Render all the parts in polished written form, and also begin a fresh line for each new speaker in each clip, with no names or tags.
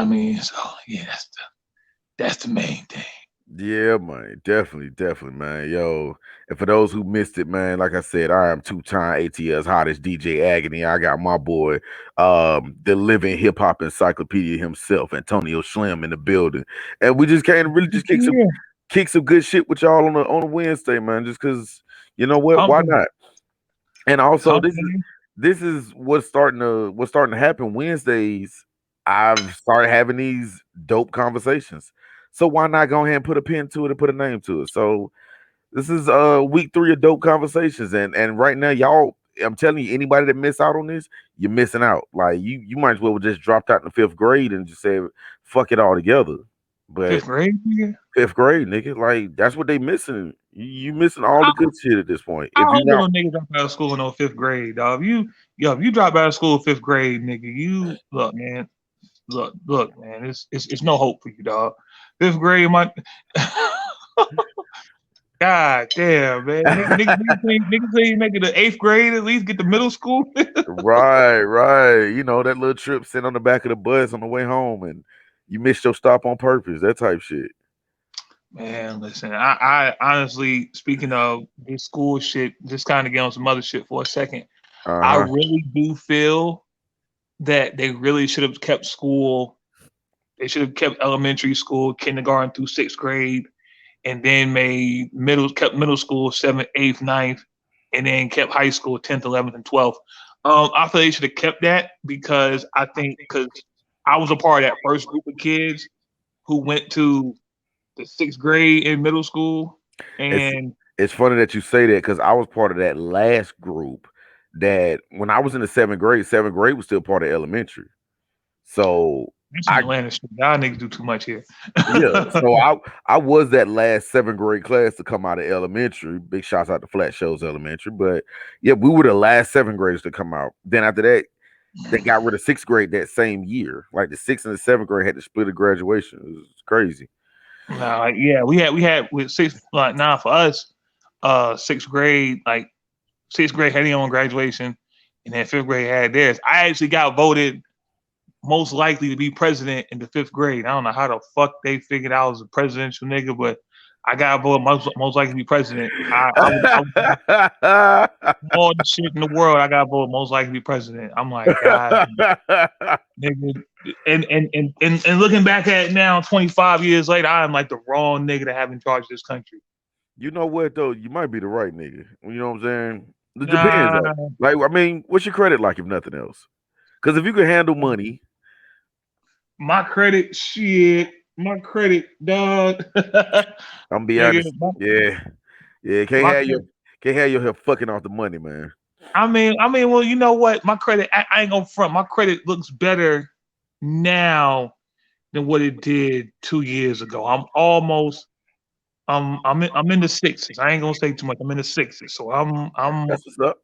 I mean, so yeah, that's the main thing.
Yeah, man. Definitely, man. Yo, and for those who missed it, man, like I said, I am two-time ATL's hottest DJ Agony. I got my boy, the living hip hop encyclopedia himself, Antonio Slim in the building. And we just can't really just
Yeah,
kick some good shit with y'all on a Wednesday, man. Just cause you know what?
hump
Why
day,
not? And also
hump
this
day.
is what's starting to happen Wednesdays. I've started having these dope conversations. So why not go ahead and put a pin to it and put a name to it? So this is week 3 of dope conversations, and right now y'all, I'm telling you, anybody that miss out on this, you're missing out. Like you might as well just dropped out in the 5th grade and just said fuck it all together. But
Fifth grade, nigga.
5th grade, nigga, like that's what they missing. You missing all the
How,
good shit at this point.
how
If you
old are
not
those niggas drop out of school in no fifth grade, dog? If you drop out of school fifth grade, nigga, you look, man. Look, man. It's no hope for you, dog. Fifth grade, my God damn, man. Niggas ain't make it to eighth grade, at least get to middle school.
Right. You know, that little trip sitting on the back of the bus on the way home and you missed your stop on purpose, that type shit.
Man, listen, I honestly, speaking of this school shit, just kind of get on some other shit for a second. I
Uh-huh.
really do feel that they really should have kept school. They should have kept elementary school, kindergarten through sixth grade, and then kept middle school seventh, eighth, ninth, and then kept high school 10th, 11th, and 12th. I feel they should have kept that because because I was a part of that first group of kids who went to the sixth grade in middle school,
It's
and
it's funny that you say that because I was part of that last group that when I was in the 7th grade was still part of elementary. So
that's some
I
Atlanta shit. Y'all niggas do too much here.
yeah, so I was that last 7th grade class to come out of elementary. Big shouts out to Flat Shows Elementary, but yeah, we were the last 7th graders to come out. Then after that, they got rid of 6th grade that same year. Like the 6th and the 7th grade had to split a graduation. It was crazy.
Nah, like, yeah, we had with sixth like now for us, sixth grade like sixth grade had their own graduation, and then fifth grade had theirs. I actually got voted most likely to be president in the fifth grade. I don't know how the fuck they figured I was a presidential nigga, but I got voted most likely to be president. I was all the shit in the world. I got voted most likely to be president. I'm like, God, nigga. And looking back at it now, 25 years later, I am like the wrong nigga to have in charge of this country.
You know what though? You might be the right nigga. You know what I'm saying? It depends though.
Nah,
Like I mean, what's your credit like if nothing else? Because if you can handle money,
my credit, shit. My credit, dog.
I'm gonna be
Nigga,
honest. Yeah, yeah. Can't
my
have your
credit.
hair fucking off the money, man.
Well, you know what? My credit, I ain't gonna front. My credit looks better now than what it did 2 years ago. I'm in the sixes. I ain't gonna say too much. I'm in the sixes, so I'm.
That's what's up.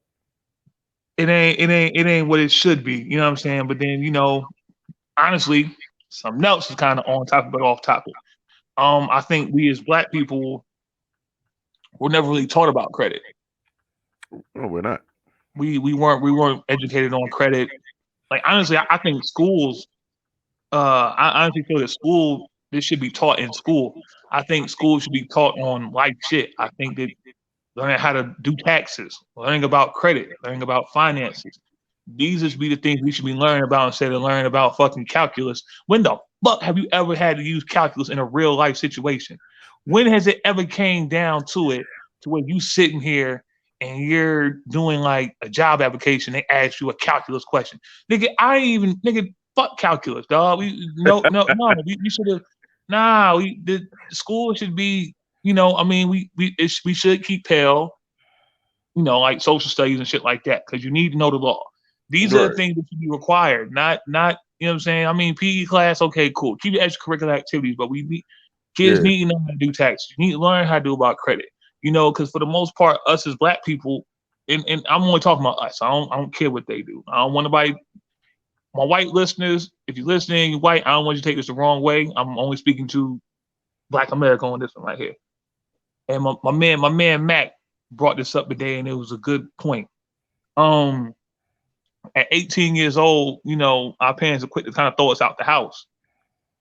It ain't what it should be. You know what I'm saying? But then honestly, something else is kind of on topic but off topic. I think we as black people were never really taught about credit.
No, we're not.
We weren't educated on credit. Like honestly, I think schools. I honestly feel that this should be taught in school. I think school should be taught on life shit. I think that learning how to do taxes, learning about credit, learning about finances. These should be the things we should be learning about instead of learning about fucking calculus. When the fuck have you ever had to use calculus in a real life situation? When has it ever came down to it to where you sitting here and you're doing like a job application, they ask you a calculus question? Nigga, I ain't even nigga fuck calculus, dog. No. We should have nah, the school should be, I mean, we should keep Pell, like social studies and shit like that, because you need to know the law. These are the
Right.
things that should be required, not you know what I'm saying. I mean, PE class, okay, cool. Keep your extracurricular activities, but kids
Yeah.
need to know how to do taxes. You need to learn how to do about credit. Because for the most part, us as black people, and I'm only talking about us. I don't care what they do. I don't want nobody. My white listeners, if you're listening, you're white. I don't want you to take this the wrong way. I'm only speaking to Black America on this one right here. And my man Mac brought this up today, and it was a good point. Um, at 18 years old, our parents are quick to kind of throw us out the house.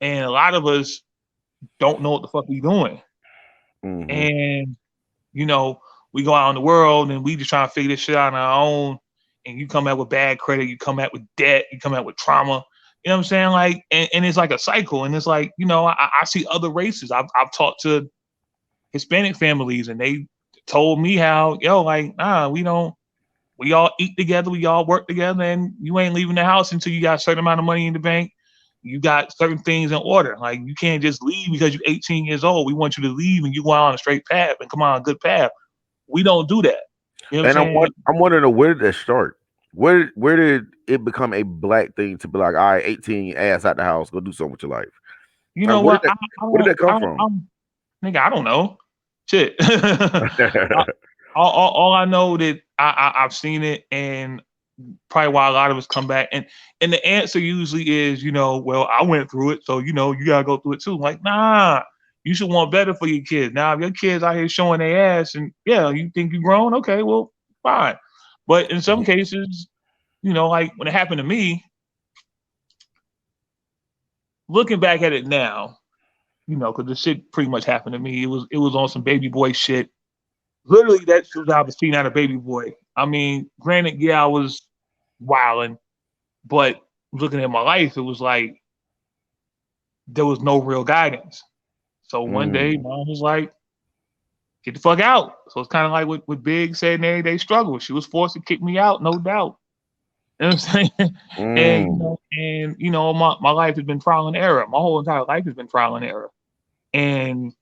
and a lot of us don't know what the fuck we doing.
Mm-hmm.
And you know, we go out in the world and we just trying to figure this shit out on our own. And you come out with bad credit, you come out with debt, you come out with trauma. You know what I'm saying? Like, and it's like a cycle. And it's like, you know, I see other races. I've talked to Hispanic families, and they told me how, yo, like, nah, we don't. We all eat together, we all work together, and you ain't leaving the house until you got a certain amount of money in the bank. You got certain things in order. Like you can't just leave because you're 18 years old. We want you to leave and you go on a straight path and come on a good path. We don't do that. You know what I'm
And
saying?
I'm wondering where did that start? Where did it become a black thing to be like, all right, 18, ass out the house, go do something with your life?
You
Like,
know what?
where did that come from?
Nigga, I don't know. Shit. all I know that I've seen it, and probably why a lot of us come back, and the answer usually is, you know, well, I went through it, so you know, you gotta go through it too. Like, nah, you should want better for your kids. Now, if your kids out here showing their ass, and yeah, you think you grown, okay, well, fine. But in some cases, you know, like when it happened to me, looking back at it now, you know, because the shit pretty much happened to me. It was on some baby boy shit. Literally, that's what I was seeing out of baby boy. I mean, granted, yeah, I was wilding, but looking at my life, it was like there was no real guidance. So one day, mom was like, "Get the fuck out." So it's kind of like what Big said in Everyday Struggle. She was forced to kick me out, no doubt. You know what I'm saying? And you know, my life has been trial and error. My whole entire life has been trial and error. And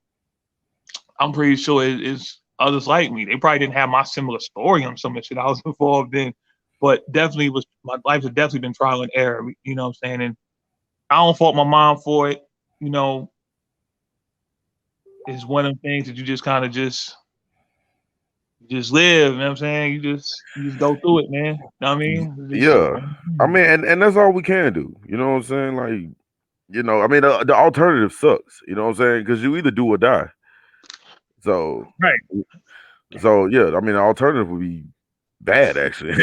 I'm pretty sure it's others like me. They probably didn't have my similar story on some of the shit I was involved in, but definitely was my life has definitely been trial and error. You know what I'm saying? And I don't fault my mom for it. You know, it's one of the things that you just kind of just live. You know what I'm saying? You just go through it, man. You know what I mean?
Yeah. I mean, and that's all we can do. You know what I'm saying? Like, you know, I mean, the alternative sucks. You know what I'm saying? Because you either do or die. So,
right.
So yeah, I mean, the alternative would be bad, actually.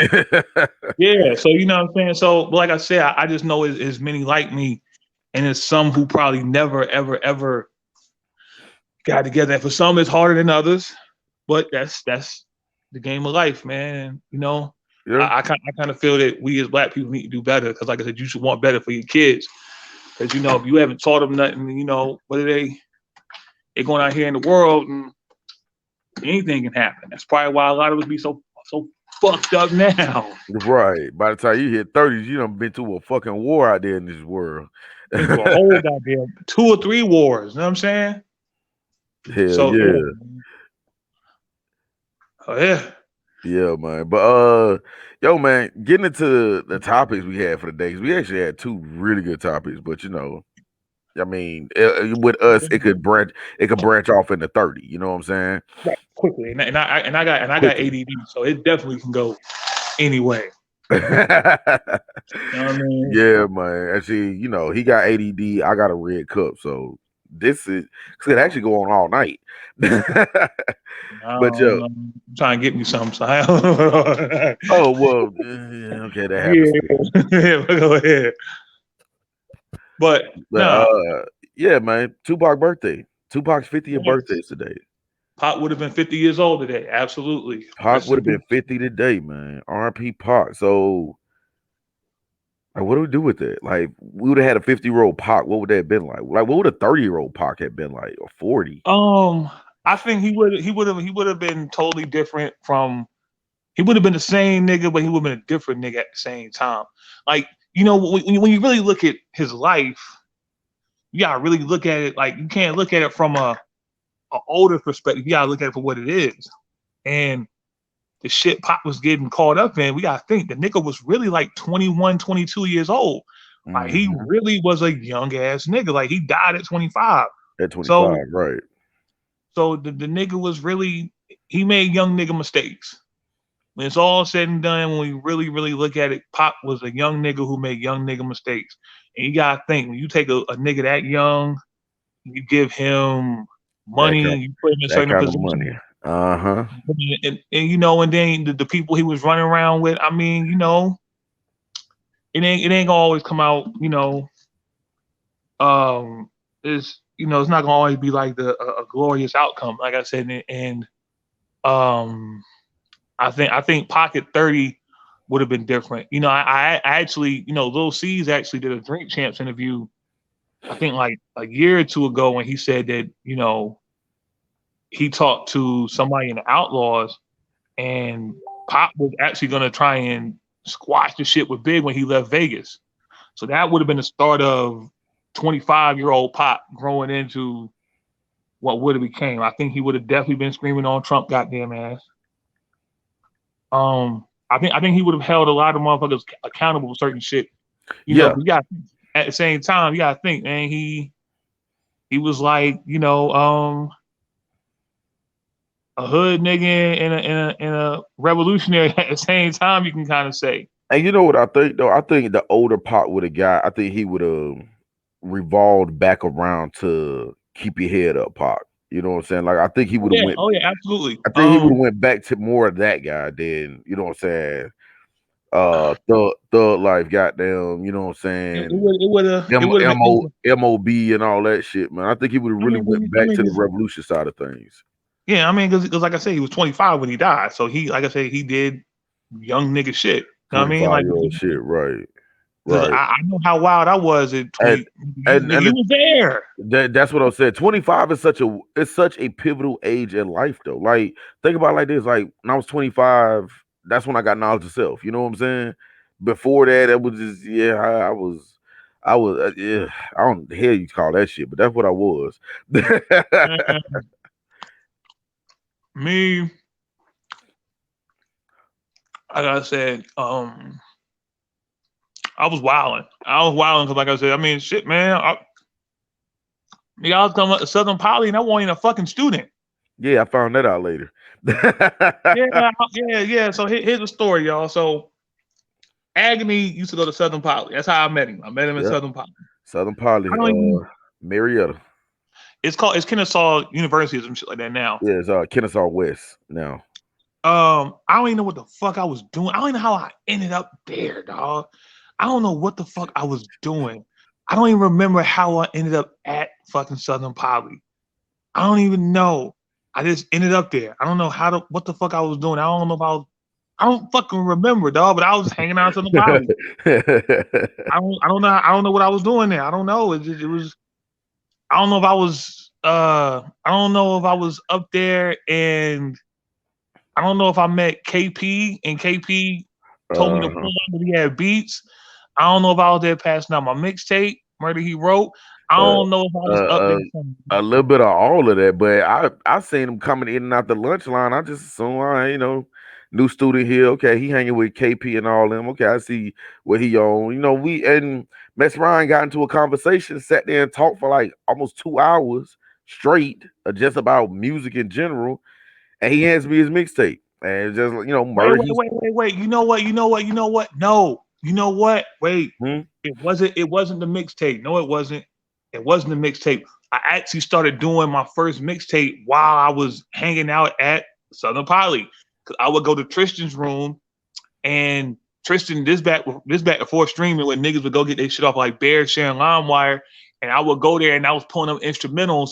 Yeah. So you know what I'm saying? So, like I said, I just know it's many like me, and there's some who probably never, ever, ever got together. And for some, it's harder than others, but that's the game of life, man. And, you know,
Yeah.
I kind of feel that we as black people need to do better because, like I said, you should want better for your kids. Because you know, if you haven't taught them nothing, you know, whether they going out here in the world and anything can happen. That's probably why a lot of us be so fucked up now.
Right. By the time you hit 30s, you done been to a fucking war out there in this world.
Into a whole goddamn 2 or 3 wars. You know what I'm saying?
Hell
So
yeah.
Oh yeah.
Yeah, man. But yo, man, getting into the topics we had for the day, 'cause we actually had 2 really good topics, but you know, I mean, with us, it could branch off into 30. You know what I'm saying?
Right, quickly, and I got ADD, so it definitely can go anyway. You know what I mean?
Yeah, man. Actually, you know, he got ADD. I got a red cup, so this could actually go on all night. But yo,
I'm trying to get me some. So
oh well, okay, that happens.
Yeah, go ahead. But
yeah, man. Tupac birthday. Tupac's 50th birthday is today.
Pac would have been 50 years old today. Absolutely.
Pac would have been 50 today, man. R.I.P. Pac. So, like, what do we do with it? Like, we would have had a 50-year-old Pac. What would that have been like? Like, what would a 30-year-old Pac have been like, or 40?
I think he would have been totally different from. He would have been the same nigga, but he would have been a different nigga at the same time. Like, you know, when you really look at his life, you gotta really look at it. Like, you can't look at it from a older perspective. You gotta look at it for what it is. And the shit Pop was getting caught up in, we gotta think the nigga was really like 21, 22 years old. Like, he really was a young ass nigga. Like, he died at 25.
At 25, right.
So the nigga was really, he made young nigga mistakes. When it's all said and done, when we really, really look at it, Pop was a young nigga who made young nigga mistakes. And you gotta think, when you take a nigga that young, you give him money, you put him in certain positions. And you know, and then the people he was running around with, I mean, you know, it ain't gonna always come out, you know, is it's not gonna always be like a glorious outcome. Like I said, and um, I think Pocket 30 would have been different. I actually, Lil C's actually did a Drink Champs interview. I think like a year or two ago when he said that he talked to somebody in the Outlaws and Pop was actually gonna try and squash the shit with Big when he left Vegas. So that would have been the start of 25-year-old Pop growing into what would have became. I think he would have definitely been screaming on Trump goddamn ass. I think he would have held a lot of motherfuckers accountable for certain shit.
Yeah,
But at the same time, you gotta think, man, he was like, a hood nigga and a revolutionary at the same time, you can kind of say.
and you know what I think though? I think the older Pac would have got. I think he would have revolved back around to keep your head up, Pac. You know what I'm saying? Like I think he would have went.
Oh yeah, absolutely.
I think he would have went back to more of that guy than you know what I'm saying. Thug life, goddamn. You know what I'm
It
saying?
would have been.
MOB and all that shit, man. I think he would have really went back to the revolution side of things.
Yeah, I mean, because like I said, he was 25 when he died, so like I said, he did young nigga shit. You know what I mean? Like,
25-year-old shit, right?
Because
Right.
I know how wild I was at 20.
And
You was there.
that's what I said. 25 is such a pivotal age in life, though. Like, think about it like this. Like, when I was 25, that's when I got knowledge of self. You know what I'm saying? Before that, it was just yeah, I don't the hell you call that shit, but that's what I was.
Me, like I said, I was wilding. Because, like I said, I mean, shit, man. I was coming to Southern Poly, and I wasn't even a fucking student.
Yeah, I found that out later.
Yeah. So here's the story, y'all. So Agony used to go to Southern Poly. That's how I met him. I met him at Southern Poly.
Southern Poly, Marietta.
It's Kennesaw University or some shit like that now.
Yeah, it's Kennesaw West now.
I don't even know what the fuck I was doing. I don't even know how I ended up there, dog. I don't know what the fuck I was doing. I don't even remember how I ended up at fucking Southern Poly. I don't even know. I just ended up there. I don't know what the fuck I was doing. I don't know if I don't fucking remember, dog. But I was hanging out at Southern Poly. I don't know what I was doing there. I don't know. It was. I don't know if I was. I don't know if I was up there, and I don't know if I met KP and KP told me to pull up that he had beats. I don't know if I was there passing out my mixtape, Murder He Wrote. I don't know if I was up there.
A little bit of all of that, but I seen him coming in and out the lunch line. I just assume, new student here. Okay, he hanging with KP and all them. Okay, I see what he on. We and Mess Ryan got into a conversation, sat there and talked for like almost 2 hours straight, just about music in general. And he hands me his mixtape. And just murder.
Wait. You know what? No. You know what? Wait. It wasn't the mixtape. No, it wasn't. It wasn't the mixtape. I actually started doing my first mixtape while I was hanging out at Southern Poly. Cause I would go to Tristan's room, and Tristan, this back before streaming, when niggas would go get their shit off like Bear, sharing LimeWire, and I would go there and I was pulling up instrumentals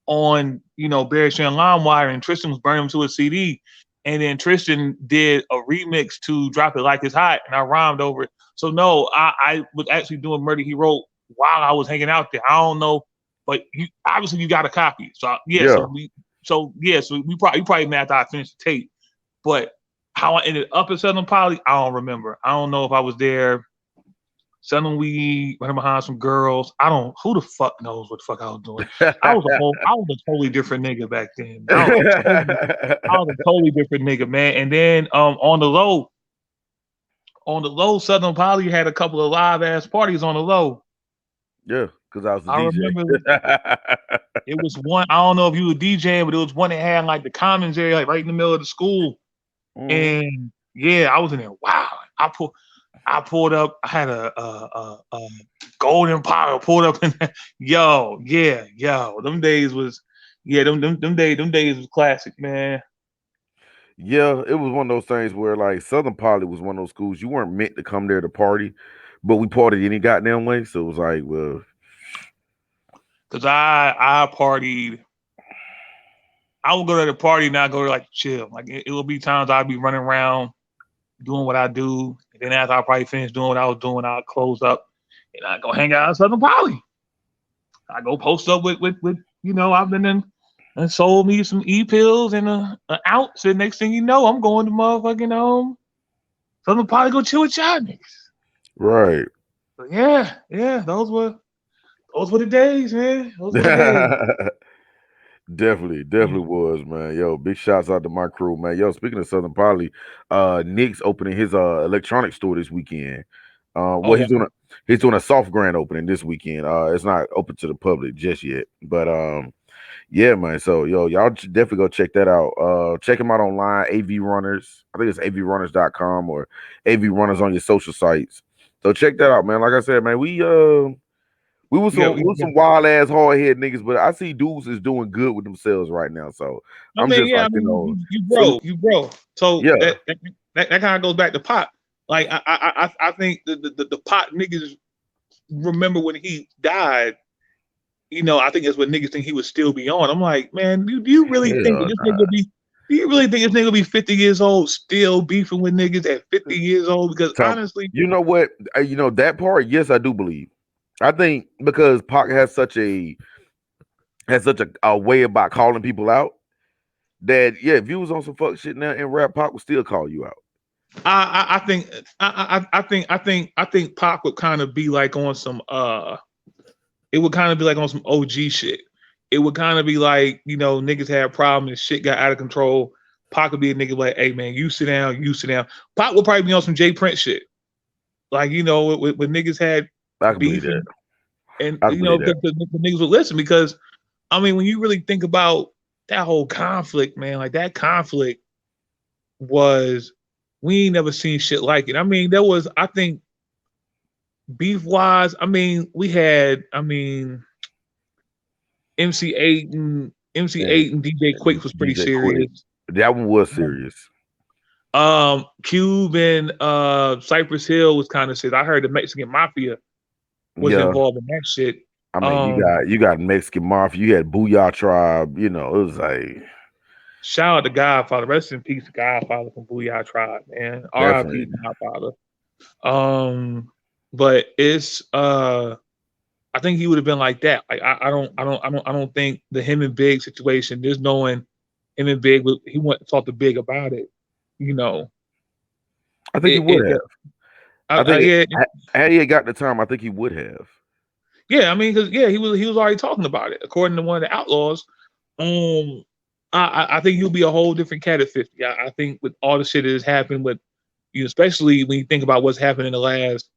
on Bear, sharing LimeWire, and Tristan was burning them to a CD, and then Tristan did a remix to Drop It Like It's Hot, and I rhymed over it. So no, I was actually doing Murder He Wrote while I was hanging out there. I don't know, but obviously you got a copy. So so we probably met after I finished the tape. But how I ended up at Southern Poly, I don't remember. I don't know if I was there selling weed, running behind some girls. Who the fuck knows what the fuck I was doing. I was a totally different nigga back then. I was a totally different nigga, man. And then on the low, Southern Poly had a couple of live ass parties on the low.
Yeah, because I was a DJ.
Remember it was one. I don't know if you were DJing, but it was one that had like the commons area, like right in the middle of the school. And yeah, I was in there. Wow, I pulled up. I had a golden Impala pulled up in there. Yo. Them days was them days was classic, man.
Yeah, it was one of those things where like Southern Poly was one of those schools you weren't meant to come there to party, but we partied any goddamn way. So it was like, well,
Cause I partied. I would go to the party and I go to like chill. Like it will be times I'd be running around doing what I do, and then after I probably finish doing what I was doing, I'll close up and I go hang out at Southern Poly. I go post up with I've been in and sold me some pills and a ounce, and next thing you know, I'm going to motherfucking Southern Poly go chill with y'all niggas.
Right.
But yeah, those were the days, man. Those were the days.
Definitely was, man. Yo, big shouts out to my crew, man. Yo, speaking of Southern Poly, Nick's opening his electronic store this weekend. Well, he's doing a soft grand opening this weekend. It's not open to the public just yet, but yeah, man. So y'all definitely go check that out. Check him out online, AV Runners. I think it's avrunners.com or AV Runners on your social sites. So check that out, man. Like I said, man, we were some wild ass hard head niggas, but I see dudes is doing good with themselves right now. So
you grow. So
yeah,
that kind of goes back to Pop. Like I think the Pop niggas remember when he died. I think that's what niggas think he would still be on. I'm like, man, do you really think that this nigga be? Do you really think this nigga be 50 years old still beefing with niggas at 50 years old? Because honestly,
you know what? That part, yes, I do believe. I think because Pac has such a way about calling people out that if you was on some fuck shit now in rap, Pac would still call you out.
I think Pac would kind of be like on some it would kind of be like on some OG shit. It would kind of be like, niggas had problems and shit got out of control. Pac would be a nigga like, hey man, you sit down. Pac would probably be on some Jay Prince shit. Like, when niggas had beef and the niggas would listen because I mean, when you really think about that whole conflict, man, like that conflict was, we ain't never seen shit like it. I mean, there was, I think, beef wise, I mean, we had, MC8 and DJ Quick was pretty serious.
That one was serious.
Cube and Cypress Hill was kind of shit. I heard the Mexican Mafia was involved in that shit.
I mean, you got Mexican Mafia, you had Booyah Tribe, it was like,
shout out to Godfather. Rest in peace, Godfather from Booyah Tribe, man. R.I.P. Godfather. But it's I think he would have been like that. Like I don't think the him and Big situation. There's knowing him and Big. He went to talk to Big about it.
I think he would have. I think had he got the time, I think he would have.
Yeah, I mean, because he was already talking about it. According to one of the Outlaws, I think he'll be a whole different cat at 50. I think with all the shit that has happened with especially when you think about what's happened in the last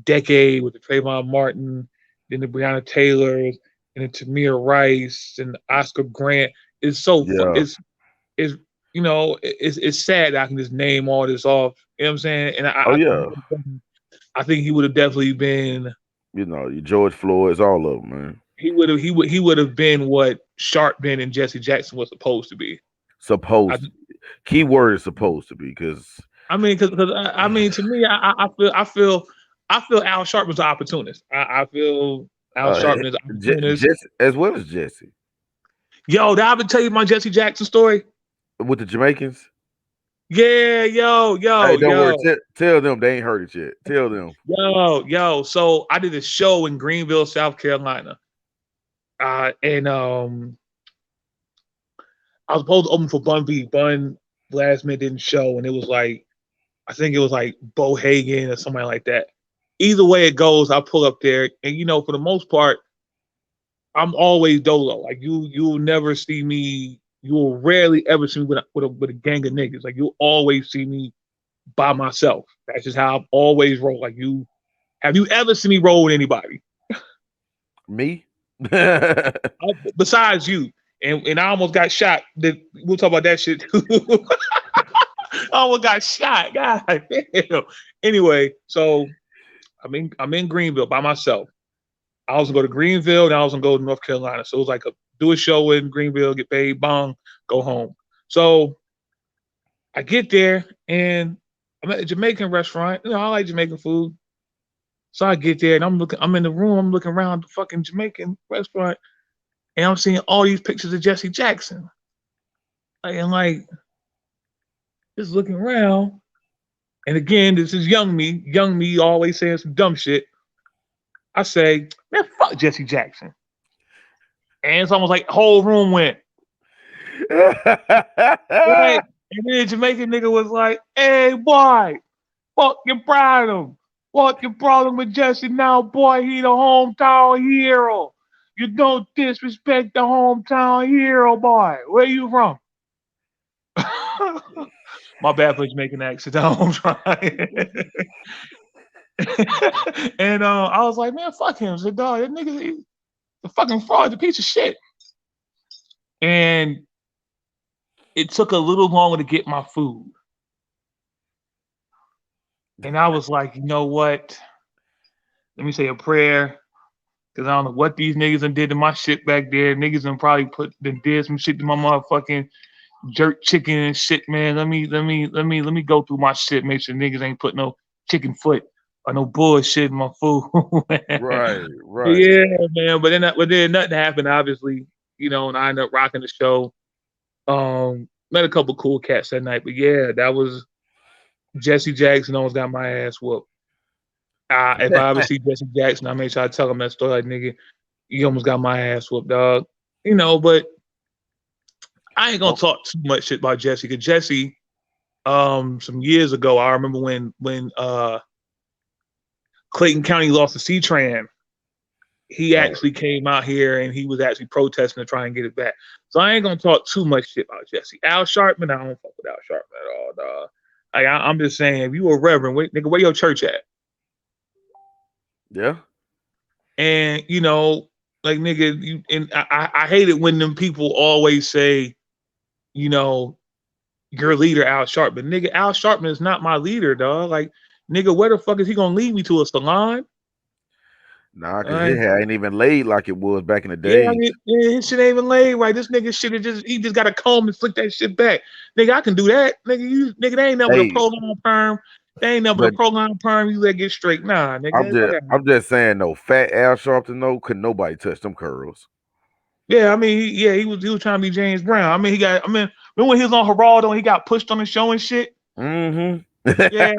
decade with the Trayvon Martin, then the Breonna Taylors, and the Tamir Rice and the Oscar Grant. It's so it's sad that I can just name all this off. You know what I'm saying? And I think he would have definitely been.
George Floyd's all of them, man.
He would have been what Sharp been and Jesse Jackson was supposed to be.
Keyword is supposed to be because
to me, I feel Al Sharpton was an opportunist. I feel Al Sharpton is an opportunist
as well as Jesse.
Yo, did I ever tell you my Jesse Jackson story
with the Jamaicans?
Yeah, yo.
Hey, don't worry. Tell them they ain't heard it yet. Tell them.
Yo. So I did a show in Greenville, South Carolina, and I was supposed to open for Bun B. Bun last minute didn't show, and it was like, I think it was like Bo Hagen or somebody like that. Either way it goes, I pull up there, and for the most part, I'm always dolo. Like you'll never see me. You will rarely ever see me with a gang of niggas. Like you'll always see me by myself. That's just how I've always rolled. Like have you ever seen me roll with anybody?
Me?
Besides you. And I almost got shot. We'll talk about that shit too. I almost got shot. God damn. Anyway, so I'm in Greenville by myself. I was gonna go to Greenville, and I was gonna go to North Carolina. So it was like do a show in Greenville, get paid, bong, go home. So I get there, and I'm at a Jamaican restaurant. I like Jamaican food. So I get there and I'm in the room, I'm looking around the fucking Jamaican restaurant, and I'm seeing all these pictures of Jesse Jackson. And like just looking around, and again, this is young me always saying some dumb shit. I say, man, fuck Jesse Jackson. And it's almost like the whole room went, right? And then the Jamaican nigga was like, hey, boy, fuck your problem. Fuck your problem with Jesse now, boy. He the hometown hero. You don't disrespect the hometown hero, boy. Where you from? My bad for Jamaican accent. I'm trying. And I was like, man, fuck him. I said, dog, that nigga, he's a fucking fraud, a piece of shit. And it took a little longer to get my food. And I was like, you know what? Let me say a prayer. Cause I don't know what these niggas done did to my shit back there. Niggas done probably did some shit to my motherfucking jerk chicken and shit, man. Let me go through my shit, make sure niggas ain't put no chicken foot or no bullshit in my food.
Right.
Yeah, man. But then nothing happened, obviously, and I ended up rocking the show. Met a couple cool cats that night, but yeah, that was Jesse Jackson almost got my ass whooped. If I ever see Jesse Jackson, I make sure I tell him that story. Like, nigga, you almost got my ass whooped, dog. But I ain't gonna talk too much shit about Jesse, because Jesse, some years ago, I remember when Clayton County lost to C-Tran, he actually came out here and he was actually protesting to try and get it back. So I ain't gonna talk too much shit about Jesse. Al Sharpton, I don't fuck with Al Sharpton at all, dog. I'm just saying, if you a reverend, nigga, where your church at?
Yeah.
And like, nigga, I hate it when them people always say, your leader Al Sharpton. Nigga, Al Sharpton is not my leader, dog. Like, nigga, where the fuck is he gonna lead me to? A salon?
Nah, cause his hair ain't even laid like it was back in the day.
Yeah, his shit ain't even laid right. This nigga shit is he just got to comb and flick that shit back. Nigga, I can do that. Nigga, they ain't never a program perm. They ain't never a program perm. You let get straight. Nah, nigga.
I'm just saying, no, fat Al Sharpton, no, could nobody touch them curls.
Yeah, I mean, he was trying to be James Brown. I mean, remember when he was on Geraldo and he got pushed on the show and shit?
Mm-hmm.
Yeah.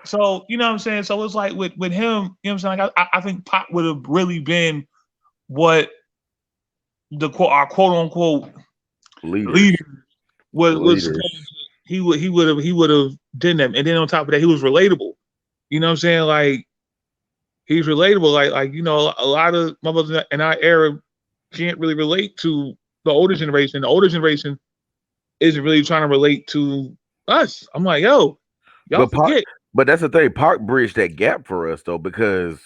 So, you know what I'm saying? So it's like with him, you know what I'm saying? Like, I think Pac would have really been what our quote unquote leader was supposed to. He would have done them. And then on top of that, he was relatable. You know what I'm saying? Like, he's relatable. Like a lot of motherfuckers in our era can't really relate to the older generation. The older generation isn't really trying to relate to us. I'm like, yo, y'all forget.
But that's the thing. Pac bridged that gap for us, though, because,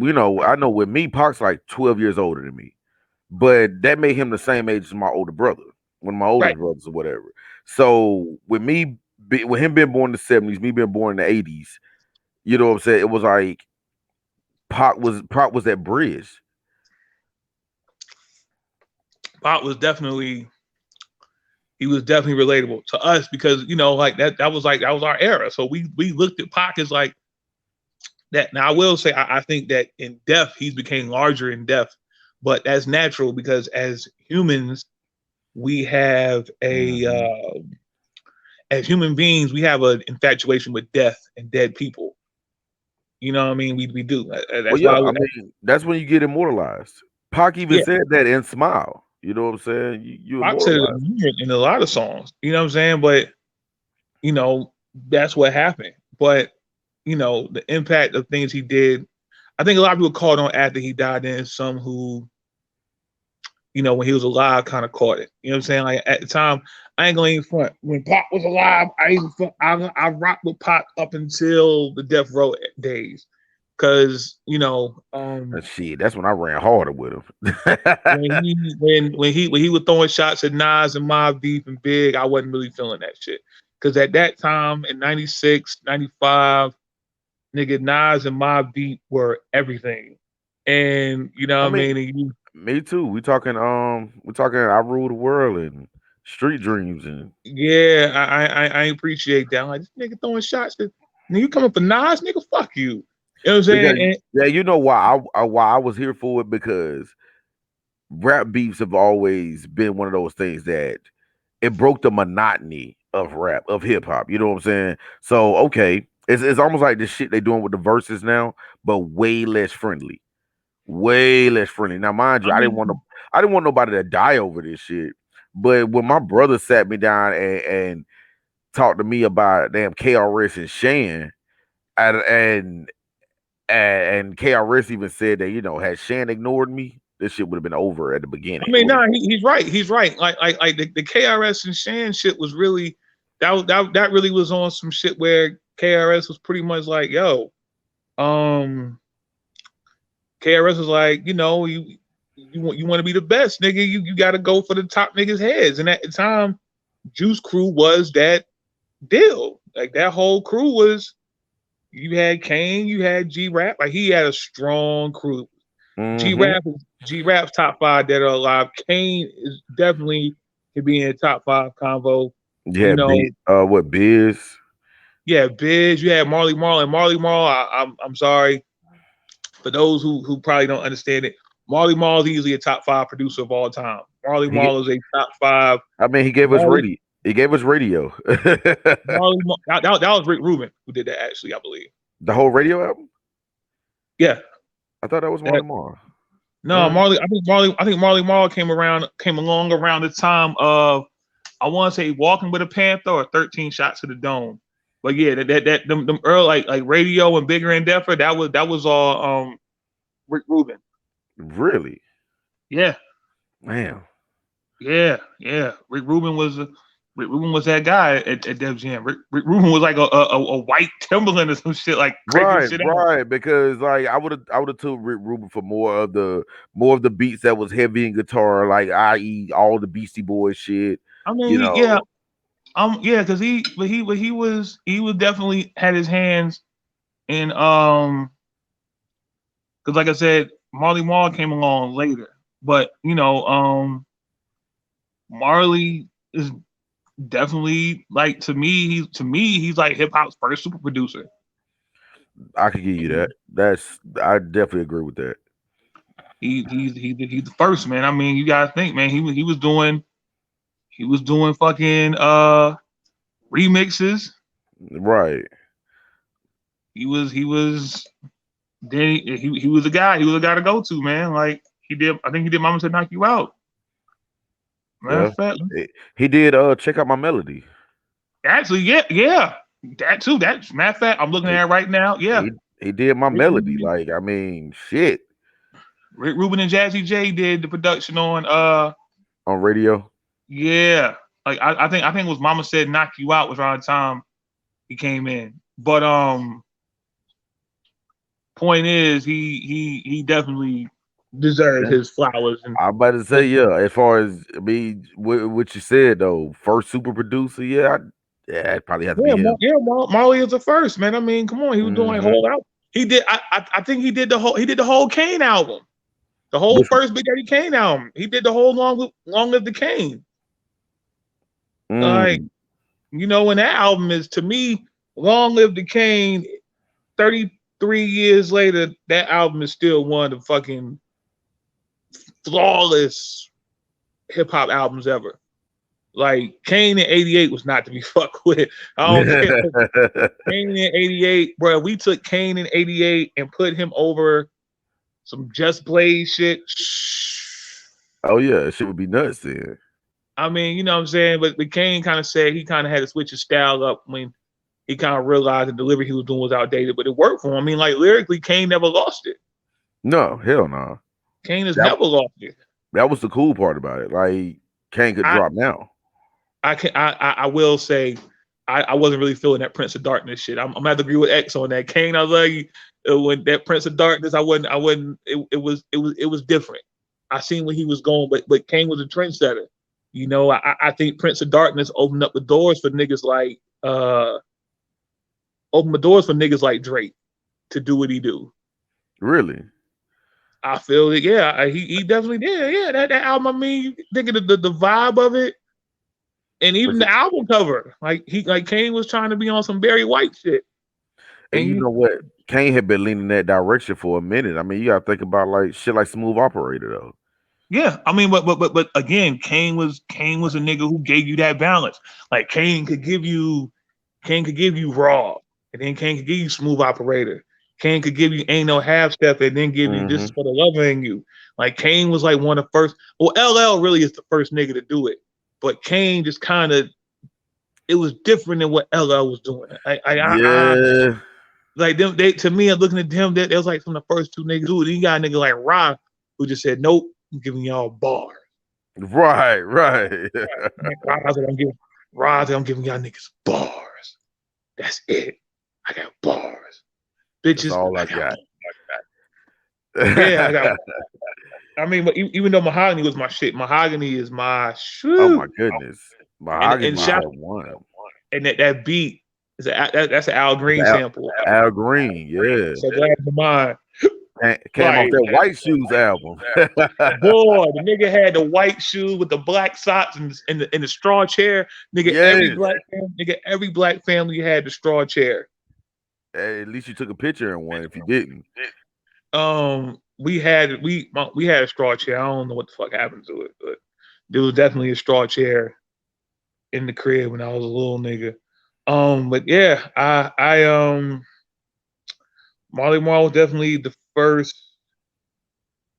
I know with me, Pac's like 12 years older than me. But that made him the same age as my older brother, one of my oldest brothers or whatever. So with him being born in the 70s, me being born in the 80s, you know what I'm saying? It was like Pac was that bridge.
Pac was definitely relatable to us, because like that was our era. So we looked at Pac as like that. Now I will say I think that in death he's became larger in death, but that's natural, because as humans we have as human beings we have an infatuation with death and dead people. You know what I mean? We do. That's why
that's when you get immortalized. Pac even said that in Smile. You know what I'm saying? You
Pac said it in a lot of songs. You know what I'm saying? But that's what happened. But the impact of things he did, I think a lot of people caught on after he died. And some who, when he was alive, kind of caught it. You know what I'm saying? Like, at the time, I ain't gonna even front. When Pac was alive, I rocked with Pac up until the Death Row days. Cause
that's when I ran harder with him.
when he was throwing shots at Nas and Mobb Deep and Big, I wasn't really feeling that shit. Cause at that time in 96, 95, nigga, Nas and Mobb Deep were everything. And you know what I mean?
Me too. We're talking I Rule the World and Street Dreams and
I appreciate that. I'm like, this nigga throwing shots. You coming for Nas, nigga? Fuck you. You know what I'm saying?
Because yeah, you know why I was here for it, because rap beefs have always been one of those things that it broke the monotony of rap, of hip hop. You know what I'm saying? So okay, it's almost like the shit they doing with the verses now, but way less friendly. Way less friendly. Now, mind you,
I mean,
I didn't want nobody to die over this shit. But when my brother sat me down and talked to me about damn KRS and Shan, and and KRS even said that, had Shan ignored me, this shit would have been over at the beginning.
I mean, nah, he's right. He's right. Like the KRS and Shan shit was really that really was on some shit where KRS was pretty much like, yo, KRS was like, you want to be the best, nigga. You got to go for the top niggas' heads. And at the time, Juice Crew was that deal. Like that whole crew was. You had Kane, you had G Rap. Like he had a strong crew.
Mm-hmm.
G Rap's top 5 that are alive. Kane is definitely could be in the top 5 convo.
Yeah, what Biz?
Yeah, Biz. You had Marley Marl, and Marley Marl. I'm sorry for those who probably don't understand it. Marley Marl is easily a top 5 producer of all time. Marley Marl is a top 5.
I mean, he gave us radio. He gave us radio.
Marley Marl, that was Rick Rubin who did that, actually, I believe.
The whole radio album?
Yeah.
I thought that was Marley Marl.
No, I think Marley Marl came along around the time of, I want to say, Walking with a Panther or 13 Shots to the Dome. But yeah, them early like Radio and Bigger and Deffer, that was all Rick Rubin.
Really?
Yeah.
Man.
Yeah. Rick Rubin was that guy at Def Jam. Rick Rubin was like a white Timberland or some shit, like
right, because like I would have took Rick Rubin for more of the beats that was heavy in guitar, like i.e. all the Beastie Boys shit.
I mean, because he was definitely had his hands in because like I said, Marley Marl came along later, but Marley is definitely, like, to me he's like hip hop's first super producer.
I could give you that. I definitely agree with that.
He's the first, man. I mean, you gotta think, man. He was doing fucking remixes.
Right.
He was then he was a guy. He was a guy to go to, man. Like I think he did Mama Said Knock You Out. Matter of fact,
he did Check Out My Melody.
Actually, yeah. That too. That's matter of fact, I'm looking at it right now. Yeah.
He did My Melody. Like, I mean, shit.
Rick Rubin and Jazzy J did the production on
radio.
Yeah. Like I think it was Mama Said Knock You Out was around the time he came in. But point is he definitely deserves his flowers. And
I'm about to say, yeah, as far as what you said though, first super producer, it probably has to be him.
Yeah, Marley is the first, man. I mean, come on, he was doing a whole album. He did. I think he did the whole Kane album, the whole first Big Daddy Kane album. He did the whole Long Live the Kane. Like, and that album is, to me, Long Live the Kane. 33 years later, that album is still one of the fucking flawless hip hop albums ever. Like, Kane in '88 was not to be fucked with. I don't care. Kane in '88, bro. We took Kane in '88 and put him over some Just Blaze shit.
Oh yeah, shit would be nuts then.
I mean, you know what I'm saying? But Kane kind of said he kind of had to switch his style up when he kind of realized the delivery he was doing was outdated, but it worked for him. I mean, like, lyrically, Kane never lost it.
No, hell no.
Kane has never lost it.
That was the cool part about it. Like, Kane could drop now.
I will say, I wasn't really feeling that Prince of Darkness shit. I'm gonna have to agree with X on that. Kane, I was like, when that Prince of Darkness, I wasn't. It was different. I seen where he was going, but Kane was a trendsetter. I think Prince of Darkness opened up the doors for niggas like Drake to do what he do.
Really?
I feel it. Yeah, he definitely did. Yeah, that album. I mean, you think of the vibe of it, and even the album cover. Like Kane was trying to be on some Barry White shit.
And you know what? Kane had been leaning that direction for a minute. I mean, you gotta think about like shit like Smooth Operator though.
Yeah, I mean, but again, Kane was a nigga who gave you that balance. Like Kane could give you Raw, and then Kane could give you Smooth Operator. Kane could give you Ain't No Half Step, and then give you This Is For the Lover in You. Like Kane was like one of the first. Well, LL really is the first nigga to do it, but Kane just kind of, it was different than what LL was doing. Like them, to me, looking at them, that was like some of the first two niggas who. Then you got a nigga like Rob who just said, "Nope, I'm giving y'all bars."
Right.
I'm giving y'all niggas bars. That's it. I got bars. Bitches.
That's all I got.
Yeah, I got. I mean, but even though Mahogany was my shit, Mahogany is my shit.
Oh my goodness, Mahogany had one.
And that beat is that's an Al Green sample.
Al Green, yeah.
So glad for mine.
Came off that White Shoes album.
Boy, the nigga had the white shoe with the black socks and the straw chair. Nigga, every black family had the straw chair.
Hey, at least you took a picture in one if you didn't.
We had a straw chair. I don't know what the fuck happened to it, but there was definitely a straw chair in the crib when I was a little nigga. But yeah, Marley Marl was definitely the first.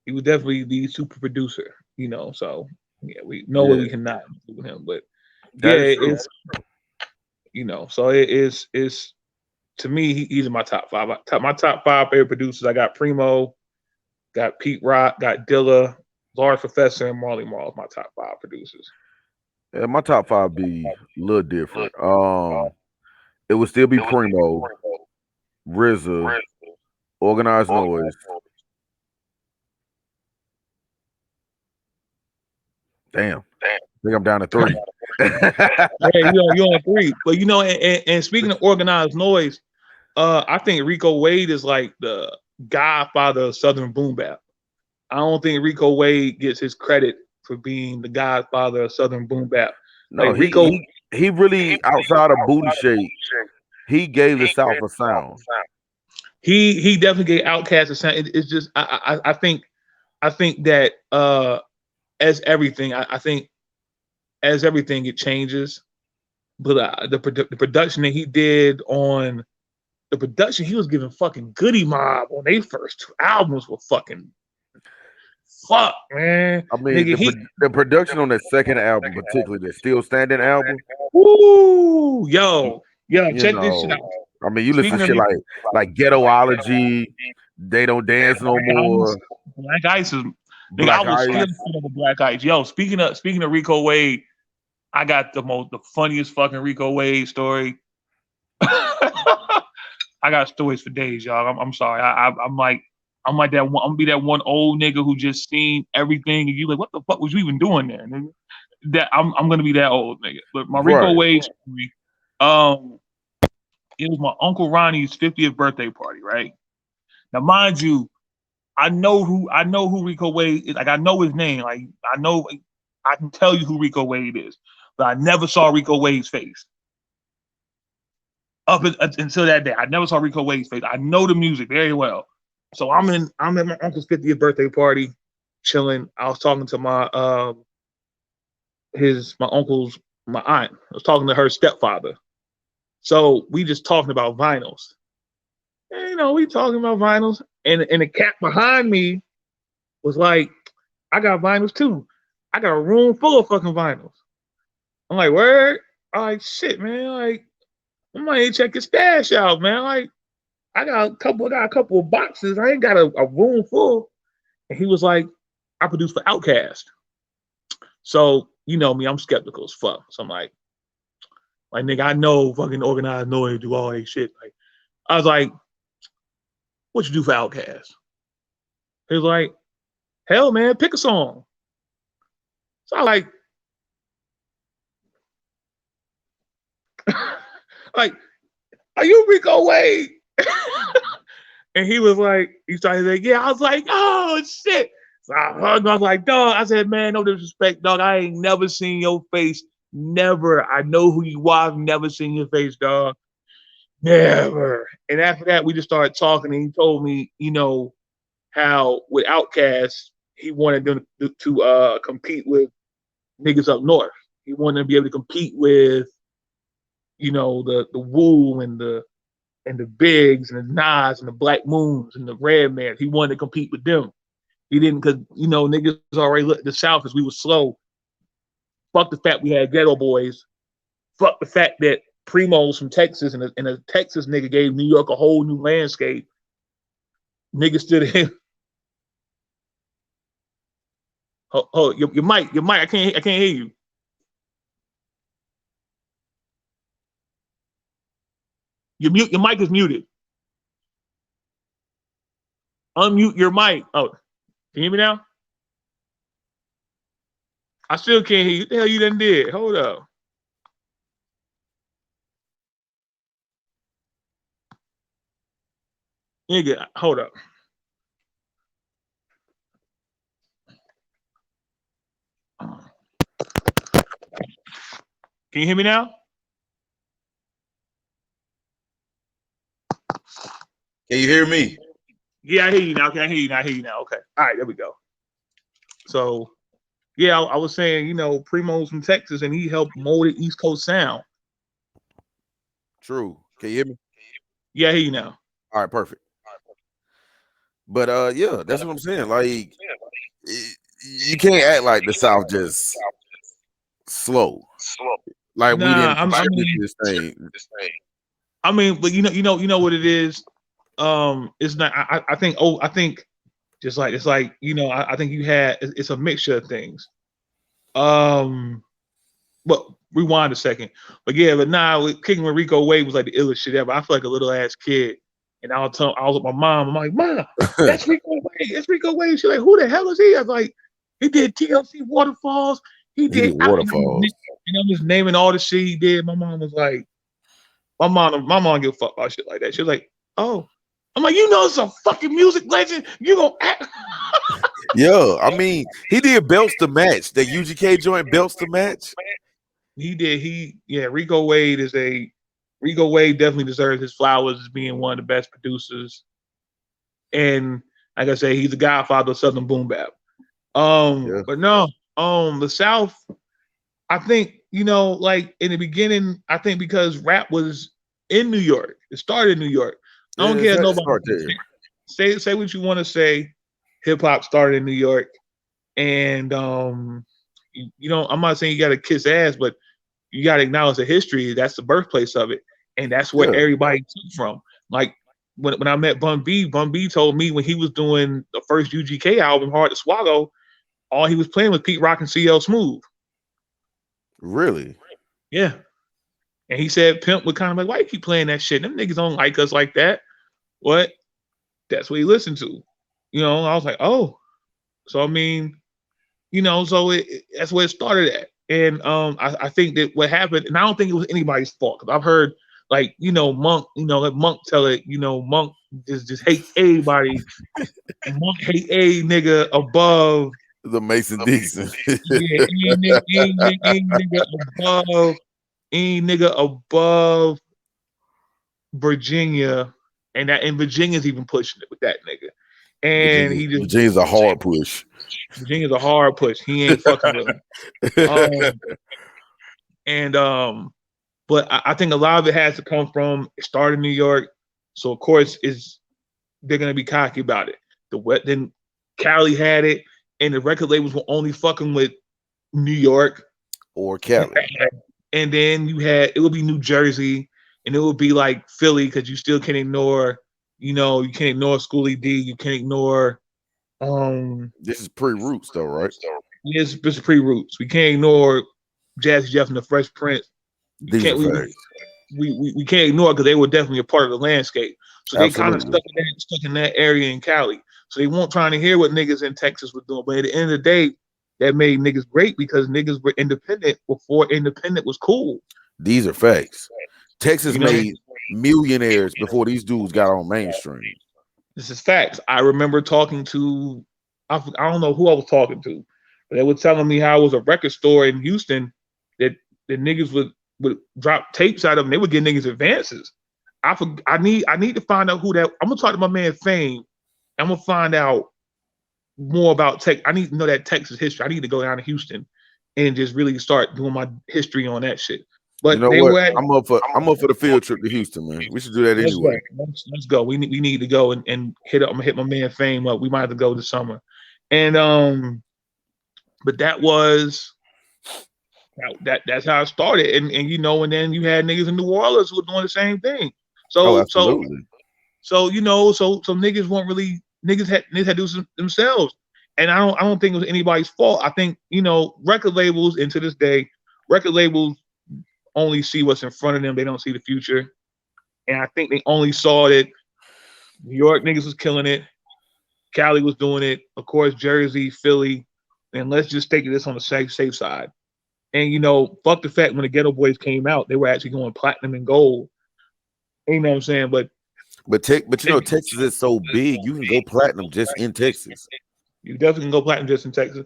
He was definitely the super producer, you know. So yeah, we know what we cannot do with him, but it's you know. So it's to me, he's in my top five. My top five favorite producers. I got Primo, got Pete Rock, got Dilla, Large Professor, and Marley Marl. My top five producers.
Yeah, my top five be a little different. It would still be Primo, RZA, Organized Noise. Damn. I think I'm down to 3.
Yeah, you're on 3. But you know, and speaking of Organized Noise, I think Rico Wade is like the godfather of Southern boom bap. I don't think Rico Wade gets his credit for being the godfather of Southern boom bap.
No, like Rico, he really, outside of Booty Shake, he gave the South a sound.
He definitely gave Outkast a sound. It's just I think that as everything, I think as everything it changes. But the production that he did on the production, he was giving fucking Goody Mob on their first 2 albums were fucking fuck, man.
I mean, nigga, the production on that second album, particularly the Still Standing album.
Woo, yo, check this shit out.
I mean, you listen to shit like Ghettoology, They Don't Dance No More.
Black Ice is. I was still over Black Ice. Yo, speaking of Rico Wade, I got the funniest fucking Rico Wade story. I got stories for days, y'all. I'm sorry. I'm like that one. I'm gonna be that one old nigga who just seen everything, and you like, what the fuck was you even doing there? Nigga? That I'm gonna be that old nigga. But my Rico Wade story, it was my Uncle Ronnie's 50th birthday party, right? Now, mind you, I know who Rico Wade is. Like, I know his name. Like, I can tell you who Rico Wade is, but I never saw Rico Wade's face. Up until that day, I never saw Rico Wade's face. I know the music very well. So I'm at my uncle's 50th birthday party, chilling. I was talking to my aunt. I was talking to her stepfather. So we just talking about vinyls. And, you know, we talking about vinyls. And the cat behind me was like, I got vinyls too. I got a room full of fucking vinyls. I'm like, word? I'm like, shit, man. Like, I might check your stash out, man. Like, I got a couple of boxes. I ain't got a room full. And he was like, I produce for Outkast. So, you know me, I'm skeptical as fuck. So I'm like, nigga, I know fucking Organized Noise do all that shit. Like, I was like, what you do for Outkast? He was like, hell, man, pick a song. So I like, like, are you Rico Wade? And he was like, he started like, yeah. I was like, oh shit. So I hugged him. I was like, dog. I said, man, no disrespect, dog. I ain't never seen your face. Never. I know who you are. I've never seen your face, dog. Never. And after that, we just started talking, and he told me, how with Outkast, he wanted them to compete with niggas up north. He wanted to be able to compete with, the Wu and the Bigs and the Nas and the Black Moons and the Redman. He wanted to compete with them. He didn't, because niggas already looked at the South as we were slow. Fuck the fact we had Ghetto Boys. Fuck the fact that Primo's from Texas and a Texas nigga gave New York a whole new landscape. Niggas stood in. Oh, your mic, I can't hear you. Your mic is muted. Unmute your mic. Oh, can you hear me now? I still can't hear you. What the hell you done did? Hold up. Nigga, hold up. Can you hear me now?
Can you hear me?
Yeah, I hear you now. Can I hear you now? I hear you now. Okay. All right, there we go. So, yeah, I was saying, Primo's from Texas, and he helped mold the East Coast sound.
True. Can you hear me?
Yeah, I hear you now.
All right, perfect. But yeah, that's what I'm saying. Like, you can't act like the South just slow. Like we didn't contribute this thing.
I mean, but you know what it is. It's not. I think. Oh, I think just like it's like I think you had. It's a mixture of things. But rewind a second. But yeah, but now kicking with Rico Wade was like the illest shit ever. I feel like a little ass kid, and I was with my mom. I'm like, Mom, that's Rico Wade. It's Rico Wade. She's like, who the hell is he? I was like, he did TLC Waterfalls. He did
Waterfalls.
And I'm just naming all the shit he did. My mom was like, my mom give a fuck about shit like that. She was like, oh. I'm like, it's a fucking music legend. You gonna act?
Yeah, I mean, he did Belts to Match. The UGK joint Belts to Match.
He did. Rico Wade definitely deserves his flowers as being one of the best producers. And like I say, he's the godfather of Southern boom bap. But no, the South, I think, like in the beginning, I think because rap was in New York, it started in New York. I don't care nobody. Say what you want to say. Hip hop started in New York, and I'm not saying you got to kiss ass, but you got to acknowledge the history. That's the birthplace of it, and that's where everybody took from. Like when I met Bun B told me when he was doing the first UGK album, Hard to Swallow, all he was playing was Pete Rock and CL Smooth.
Really?
Yeah. And he said Pimp would kind of like, why you keep playing that shit? Them niggas don't like us like that. What? That's what he listened to. I was like, oh. So I mean, so that's where it started at. And I think that what happened, and I don't think it was anybody's fault, because I've heard like, Monk, let Monk tell it, Monk just hates everybody. Monk hate a nigga above
the Mason Dixon.
Any nigga above Virginia, and Virginia's even pushing it with that nigga. And
Virginia's a hard push.
Virginia's a hard push. He ain't fucking with him. But I think a lot of it has to come from it started in New York, so of course they're gonna be cocky about it. Then Cali had it, and the record labels were only fucking with New York
or Cali.
And then it would be New Jersey, and it would be like Philly, because you still can't ignore, you can't ignore Schoolie D, you can't ignore.
This is pre-Roots though, right?
This is pre-Roots. We can't ignore Jazzy Jeff and the Fresh Prince. We can't ignore it because they were definitely a part of the landscape. So they kind of stuck in that area in Cali. So they weren't trying to hear what niggas in Texas were doing. But at the end of the day, that made niggas great because niggas were independent before independent was cool.
These are facts. Texas made millionaires before these dudes got on mainstream.
This is facts. I remember talking to, I don't know who I was talking to, but they were telling me how it was a record store in Houston that the niggas would drop tapes out of them. They would get niggas advances. I need to find out who that. I'm gonna talk to my man Fame. I'm gonna find out more about Tech. I need to know that Texas history. I need to go down to Houston and just really start doing my history on that shit. But
you know
they
what?
were at,
I'm up for the field trip to Houston, man. We should do that
let's
anyway.
go. Let's go. We need to go and hit up. I'm gonna hit my man Fame up. We might have to go this summer. And but that was that's how it started. And you know, and then you had niggas in New Orleans who were doing the same thing.
Oh,
So
absolutely.
so you know, so niggas weren't really niggas had to do some themselves. And I don't think it was anybody's fault. I think, you know, record labels, and to this day, record labels only see what's in front of them. They don't see the future. And I think they only saw that New York niggas was killing it. Cali was doing it. Of course, Jersey, Philly. And let's just take this on the safe side. And, you know, fuck the fact when the Ghetto Boys came out, they were actually going platinum and gold. You know what I'm saying? But
you know, Texas is so big, you can go platinum just in Texas.
You definitely can go platinum just in Texas.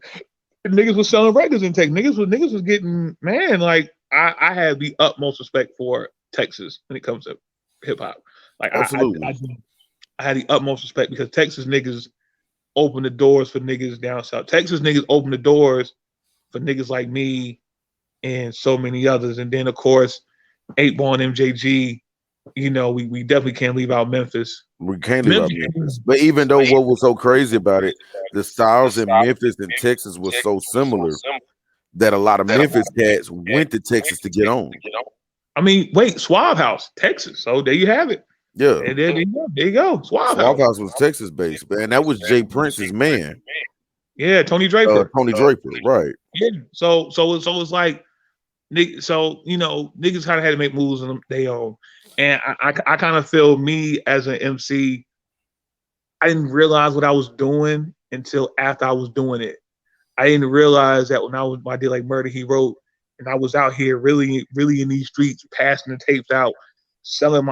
Niggas was selling records in Texas. Niggas was getting, man, like I have the utmost respect for Texas when it comes to hip hop. Like
Absolutely.
I had the utmost respect because Texas niggas open the doors for niggas down south. Texas niggas open the doors for niggas like me and so many others. And then of course, 8-Ball and MJG, you know, we definitely can't leave out Memphis.
We can't leave out Memphis. But even though what was so crazy about it, the styles in Memphis and Texas was so similar that a lot of Memphis cats went to Texas to get on.
I mean, wait, Suave House, Texas. So there you have it.
Yeah.
And there you go. Suave
House was Texas based, man. That was Jay Prince's man.
Yeah, Tony Draper.
Tony Draper, right.
Yeah. So it's like, so, you know, niggas kind of had to make moves on their own. And I kind of feel me as an MC, I didn't realize what I was doing until after I was doing it. I didn't realize that when I did like Murder He Wrote, and I was out here really in these streets, passing the tapes out, selling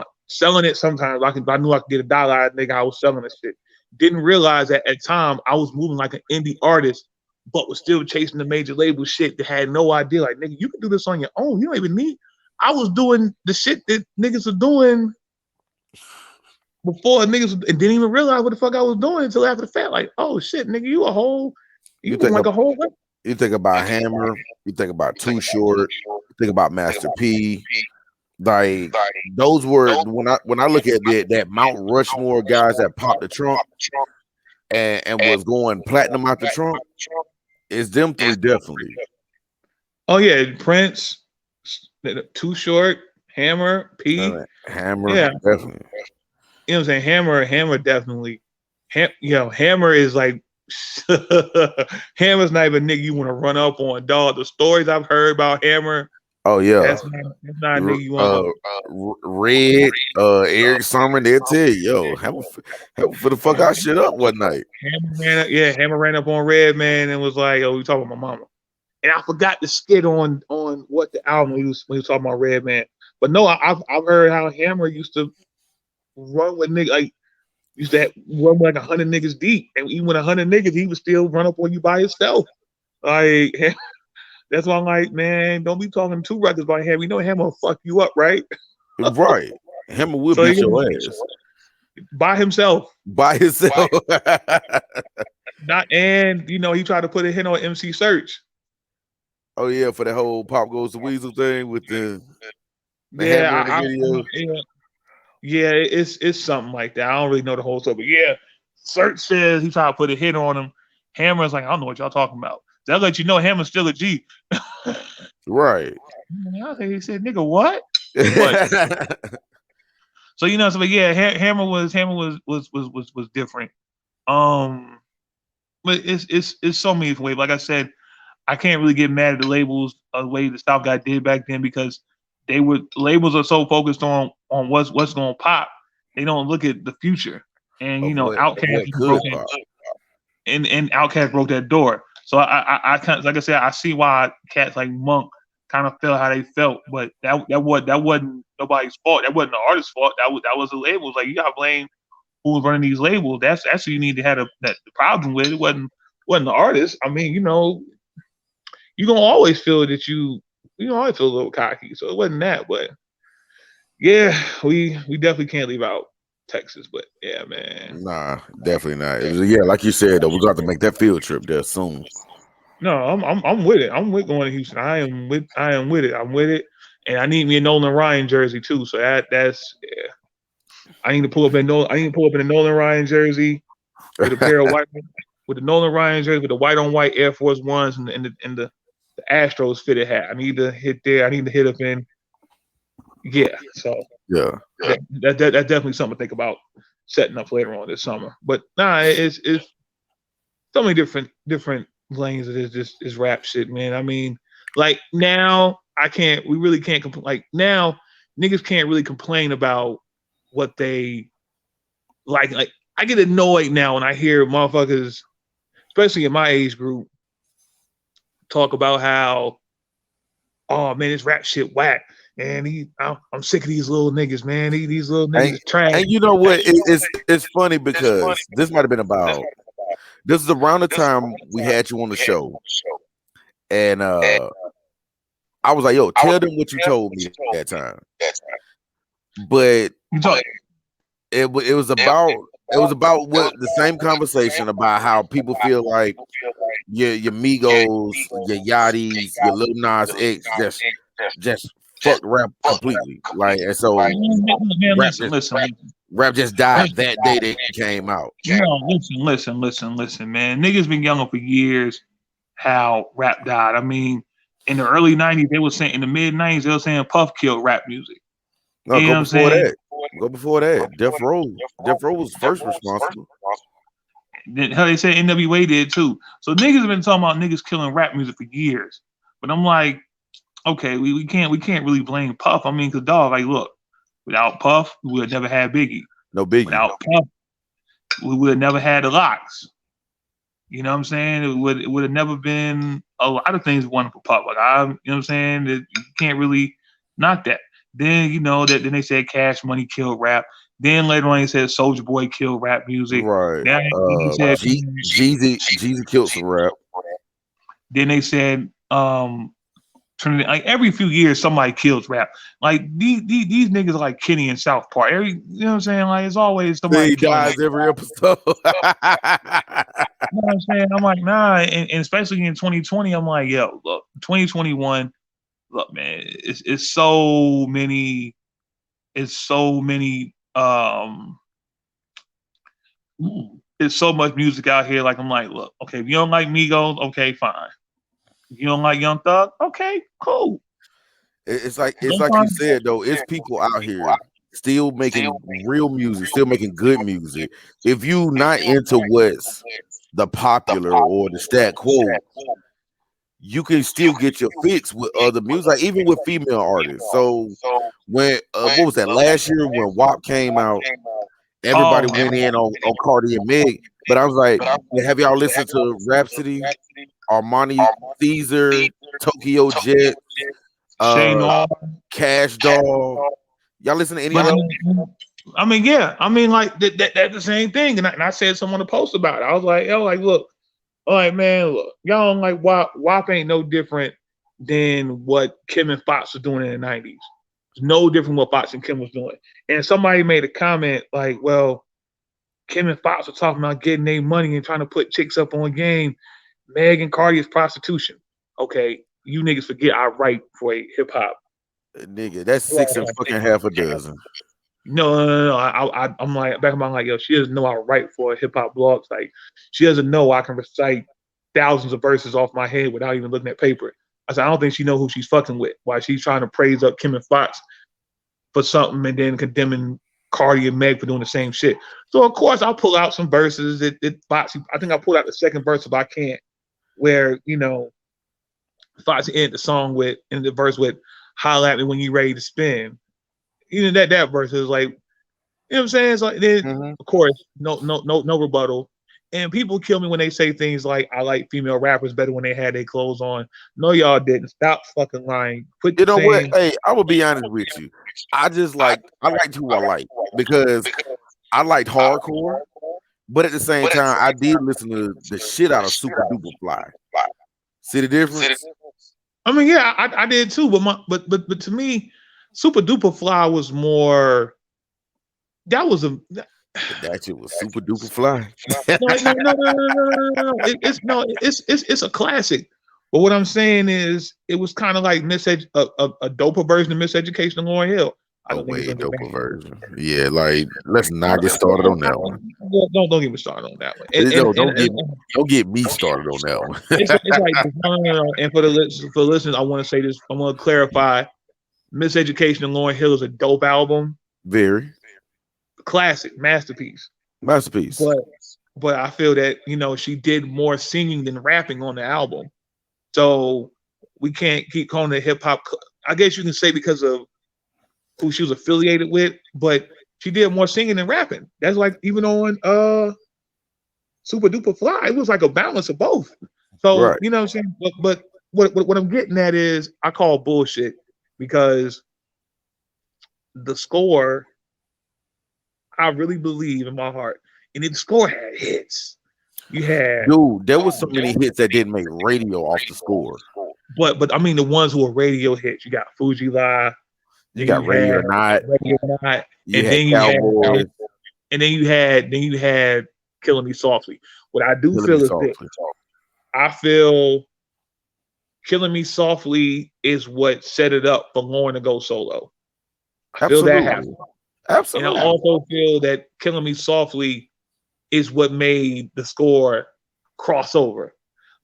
it sometimes. I knew I could get $1 out of nigga, I was selling this shit. Didn't realize that at time I was moving like an indie artist, but was still chasing the major label shit that had no idea. Like, nigga, you can do this on your own. You don't even need. I was doing the shit that niggas are doing before niggas and didn't even realize what the fuck I was doing until after the fact. Like, oh shit, nigga, you think like a whole.
You think about Hammer, you think about Too Short, you think about Master P. Like those were when I look at that Mount Rushmore guys that popped the trunk and was going platinum out the trunk, it's them three definitely.
Oh yeah, Prince, Too Short, Hammer, P.
Hammer, yeah, definitely.
You know what I'm saying? Hammer definitely. Hammer is like Hammer's not even a nigga you want to run up on, dog. The stories I've heard about Hammer.
Oh yeah,
that's not a nigga you want.
Red, Eric Sermon, they'll tell you, yo, Hammer for the fuck out shit up one night.
Hammer ran up on Red Man and was like, "Oh, we talking about my mama," and I forgot the skit on what the album he was talking about Red Man. But no, I've heard how Hammer used to run with niggas, like used to run with like 100 niggas deep, and even with 100 niggas, he would still run up on you by himself. Like that's why I'm like, man, don't be talking 2 records by Hammer. You know Hammer will fuck you up, right?
Right. Hammer will beat your ass
by himself.
By himself.
And you know he tried to put a hit on MC Search.
Oh yeah, for the whole Pop Goes the Weasel thing with the Hammer in the video.
Yeah, it's something like that. I don't really know the whole story, but yeah, Search says he tried to put a hit on him. Hammer's like, I don't know what y'all talking about. That let you know Hammer's still a G.
Right.
He said, nigga, what? So you know, so yeah, Hammer was different. But it's so many ways. Like I said, I can't really get mad at the labels the way the South guy did back then because labels are so focused on what's going to pop, they don't look at the future. And you know, Outkast broke and Outkast broke that door. So I kind of, like I said, I see why cats like Monk kind of felt how they felt, but that wasn't nobody's fault. That wasn't the artist's fault. That was the labels. Like you gotta blame who was running these labels. That's who you need to have the problem with. It wasn't the artist. I mean, you know, you're gonna always feel that you always feel a little cocky. So it wasn't that, but Yeah, we definitely can't leave out Texas, but yeah, man.
Nah, definitely not. Yeah, like you said though, we're going to have to make that field trip there soon.
No, I'm with it. I'm with going to Houston. I am with it. I'm with it. And I need me a Nolan Ryan jersey too. So that's yeah. I need to pull up in a Nolan Ryan jersey with a pair of white with the Nolan Ryan jersey with the white on white Air Force Ones and the Astros fitted hat. I need to hit there. I need to hit up in. Yeah. So
yeah.
That's definitely something to think about setting up later on this summer. But nah, it's so many different lanes of this rap shit, man. I mean, like now we really can't complain. Like now, niggas can't really complain about what they like. Like I get annoyed now when I hear motherfuckers, especially in my age group, talk about how, oh man, this rap shit whack. And I'm sick of these little niggas, man. These little niggas trash.
And you know what? It's funny because this might have been about. This is around the time we had you on the show, and I was like, "Yo, tell them what you told me at that time." But it was about what the same conversation about how people feel like your Migos, your Yachty's, your Lil Nas X just fucked rap completely. Like, and so rap just died that day that it came out.
No, listen, man. Niggas been yelling for years how rap died. I mean, in the early 90s, they were saying, in the mid 90s, they were saying Puff killed rap music.
No, go before that. Go before that. Death Row was first responsible.
Hell, they said NWA did too. So niggas have been talking about niggas killing rap music for years. But I'm like, okay, we can't really blame Puff. I mean, cause dog, like, look, without Puff, we would have never had Biggie.
No Biggie.
Without Puff, we would have never had the Locks. You know what I'm saying? It would have never been a lot of things won for Puff. Like you know what I'm saying? That you can't really knock that. Then then they said Cash Money killed rap. Then later on they said Soulja Boy killed rap music.
Right.
Now said
Jeezy killed some rap.
Then they said Trinity, like every few years somebody kills rap. Like these niggas are like Kenny and South Park. You know what I'm saying? Like it's always somebody
dies every episode.
You know what I'm saying? I'm like, nah, and especially in 2020, I'm like, yo, look, 2021, look, man, it's so many, it's so much music out here. Like I'm like, look, okay, if you don't like Migos, okay, fine. You don't like Young Thug? Okay, cool.
It's like you said though. It's people out here still making real music, still making good music. If you not into what's the popular or the stat quo, you can still get your fix with other music, like even with female artists. So when what was that last year when WAP came out, everybody went in on Cardi and Meg. But I was like, have y'all listened to Rhapsody, Armani Caesar, Tokyo Jet, Cash Doll? Y'all listen to any of them?
I mean, yeah. I mean, like that's the same thing. And I said someone to post about it. I was like, yo, like, look, all right, man, look, y'all don't like WAP. WAP ain't no different than what Kim and Fox was doing in the 90s. It's no different what Fox and Kim was doing. And somebody made a comment like, well, Kim and Fox were talking about getting their money and trying to put chicks up on game. Meg and Cardi is prostitution. Okay, you niggas forget I write for a hip hop.
Nigga, that's 6 and fucking half a dozen.
No. I'm like back in my like, yo, she doesn't know I write for hip hop blogs. Like, she doesn't know I can recite thousands of verses off my head without even looking at paper. I said, I don't think she know who she's fucking with. Why she's trying to praise up Kim and Fox for something and then condemning Cardi and Meg for doing the same shit. So of course I'll pull out some verses that Foxy. I think I pulled out the second verse if I can't, where Foxy ended the song with in the verse with "Holla at me when you ready to spin." That verse is like, you know what I'm saying? It's like then of course no rebuttal. And people kill me when they say things like, I like female rappers better when they had their clothes on. No, y'all didn't. Stop fucking lying.
What? Hey, I will be honest with you. I liked who I like because I liked hardcore, but at the same time, I did listen to the shit out of Super Duper Fly. See the difference?
I mean, yeah, I did too. But to me, Super Duper Fly was more. That was a
That shit was super duper fly.
no. It's a classic. But what I'm saying is, it was kind of like a doper version of Miseducation of Lauryn Hill. I
A
don't think it's
way
gonna go
doper
back.
version. Yeah, like let's not get started on that one.
Don't get me started on that one.
Don't get me started on that one.
It's like no. And for the listeners, I want to say this. I want to clarify. Miseducation of Lauryn Hill is a dope album,
Very
classic, masterpiece.
masterpiece.
But I feel that she did more singing than rapping on the album, so we can't keep calling it hip hop. I guess you can say because of who she was affiliated with, but she did more singing than rapping. That's like even on Super Duper Fly, it was like a balance of both. So
Right.
you know what I'm saying. But what I'm getting at is, I call bullshit because the score, I really believe in my heart, and the score had hits. You had
Dude, there was so many hits that didn't make radio off the score.
but I mean the ones who were radio hits. You got Fuji La,
You got Radio or Not.
Radio or Not,
You
and
had
then you
Cowboys.
had, and then you had Killing Me Softly. What I do
Killing
feel
Me
is
Softly.
this. I feel Killing Me Softly is what set it up for Lauryn to go solo. I feel that happened.
Absolutely.
And I also feel that Killing Me Softly is what made the score crossover.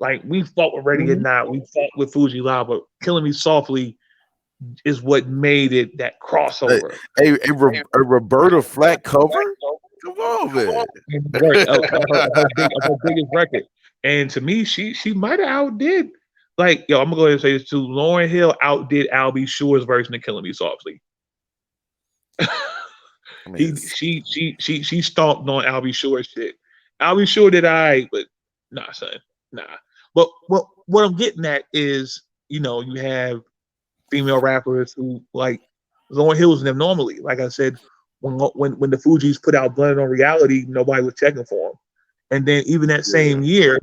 Like, we fought with Ready or Not, we fought with Fuji La, but Killing Me Softly is what made it that crossover.
A Roberta Flack cover? Come on, man.
Her biggest record. And to me, she might have outdid. Like, I'm gonna go ahead and say this too. Lauryn Hill outdid Al B. Sure's version of Killing Me Softly. She stomped on Al B. Sure's shit. Al B. Sure did but nah, son, nah. But what I'm getting at is, you have female rappers who, like Lauryn Hill was them normally. Like I said, when the Fugees put out Blended on Reality, nobody was checking for them. And then even that same year,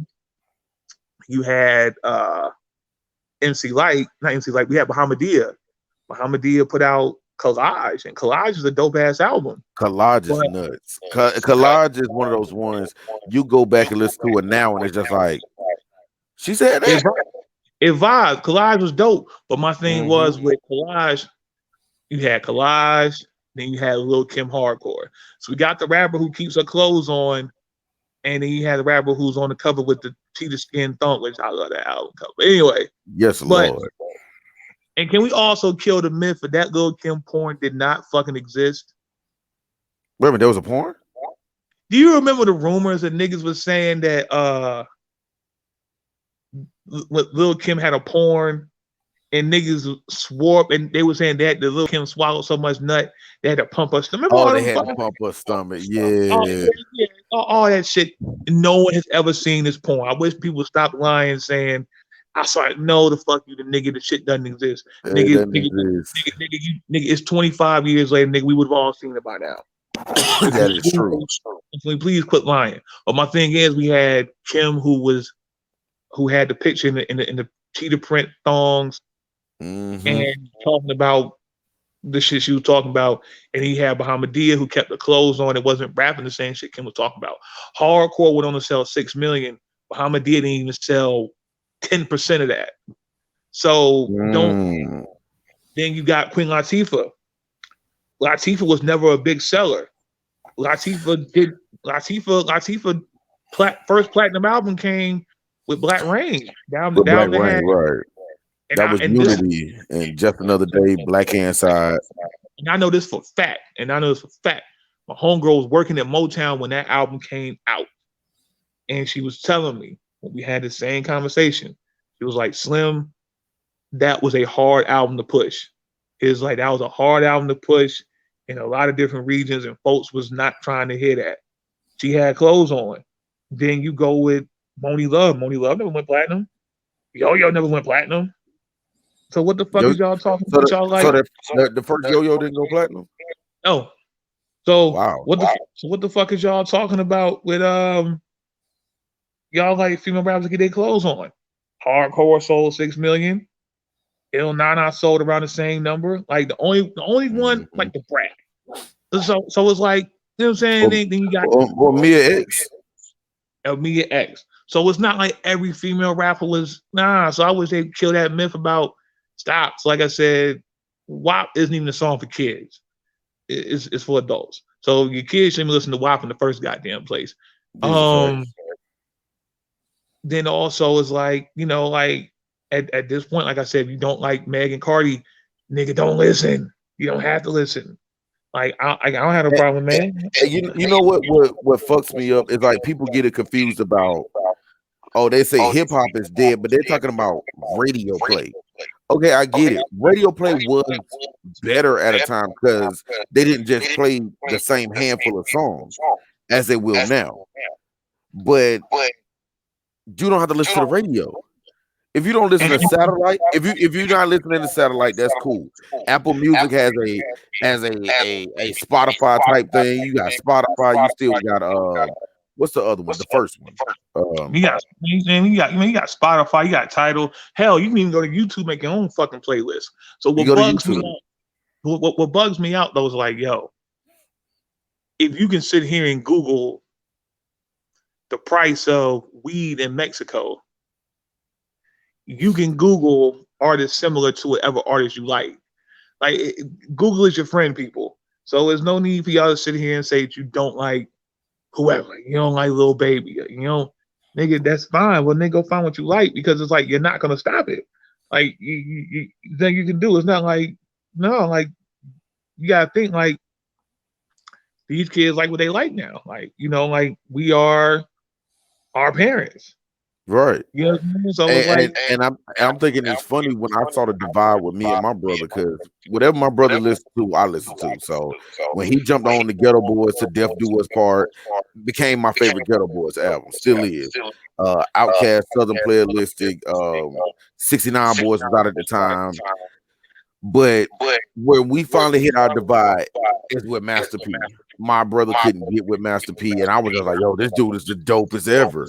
you had MC Lyte, not MC Lyte, we had Bahamadia. Bahamadia put out Collage, and Collage is a dope ass album.
Collage is nuts. Collage is one of those ones you go back and listen to it now, and it's just like, she said that.
It vibes. Collage was dope, but my thing was with Collage, you had Collage, then you had Lil' Kim Hardcore. So we got the rapper who keeps her clothes on, and then you had the rapper who's on the cover with the cheetah skin thump, which I love that album cover. Anyway,
yes, Lord.
And can we also kill the myth that Lil' Kim porn did not fucking exist?
Wait a minute, there was a porn?
Do you remember the rumors that niggas was saying that Lil' Kim had a porn, and niggas swore, and they were saying that the Lil' Kim swallowed so much nut they had to pump her stomach.
They had to pump her stomach. Yeah.
All that shit. No one has ever seen this porn. I wish people would stop lying, saying, I saw it. No, the fuck you, the nigga, the shit doesn't exist. Nigga, it's 25 years later, nigga, we would have all seen it by now.
That is true.
Please quit lying. But my thing is, we had Kim who had the picture in the cheetah print thongs, and talking about the shit she was talking about, and he had Bahamadia who kept the clothes on. It wasn't rapping the same shit Kim was talking about. Hardcore went on to sell 6 million. Bahamadia didn't even sell 10% of that. So Then you got Queen Latifah. Latifah was never a big seller. Latifah first platinum album came with Black Rain.
Black Rain, right. And that was Unity and Just Another Day, Black Hand Side.
And I know this for fact. My homegirl was working at Motown when that album came out. And she was telling me, when we had the same conversation, she was like, Slim, that was a hard album to push. It was like, that was a hard album to push in a lot of different regions, and folks was not trying to hear that. She had clothes on. Then you go with Monie Love. Monie Love never went platinum. Yo-Yo never went platinum. So what the fuck is y'all talking about?
The first Yo-Yo didn't go platinum?
No. So
wow.
What the fuck is y'all talking about with y'all like female rappers to get their clothes on? Hardcore sold 6 million. Ill Nana sold around the same number. Like the only one, like the Brat. So it's like, you know what I'm saying? Then you got
or Mia X.
Mia X. So it's not like every female rapper was So I wish they'd kill that myth about stop. So like I said, WAP isn't even a song for kids. It's for adults. So your kids shouldn't listen to WAP in the first goddamn place. Then also is like, like at this point, like I said, if you don't like Meg and Cardi, nigga, don't listen. You don't have to listen. Like I don't have a problem, man.
You know what fucks me up is like people get it confused about. Oh, they say hip hop is dead, but they're talking about radio play. Okay, I get it. Radio play was better at a time because they didn't just play the same handful of songs as they will now. But you don't have to listen to the radio. If you don't listen to satellite, if you're not listening to satellite, that's cool. Apple Music has a Spotify type thing. You got Spotify. You still got what's the other one? The first one.
You got Spotify. You got Tidal. Hell, you can even go to YouTube, make your own fucking playlist. So what bugs me out though is like, yo, if you can sit here and Google the price of weed in Mexico, you can Google artists similar to whatever artist you like. Like Google is your friend, people. So there's no need for y'all to sit here and say that you don't like whoever. You don't like Lil Baby. Nigga, that's fine. Well, nigga, go find what you like, because it's like you're not gonna stop it. Like you thing you can do. It's not like like you gotta think like these kids like what they like now. Like like we are our parents.
Right.
So
and I'm thinking it's funny when I saw the divide with me and my brother, because whatever my brother listened to, I listened to. So when he jumped on the Ghetto Boys to Death Do Us Part, became my favorite Ghetto Boys album. Still is. Outkast, Southern Playalistic, 69 Boys was out at the time. But when we finally hit our divide is with Master P. My brother couldn't get with Master P, and I was just like, yo, this dude is the dopest ever.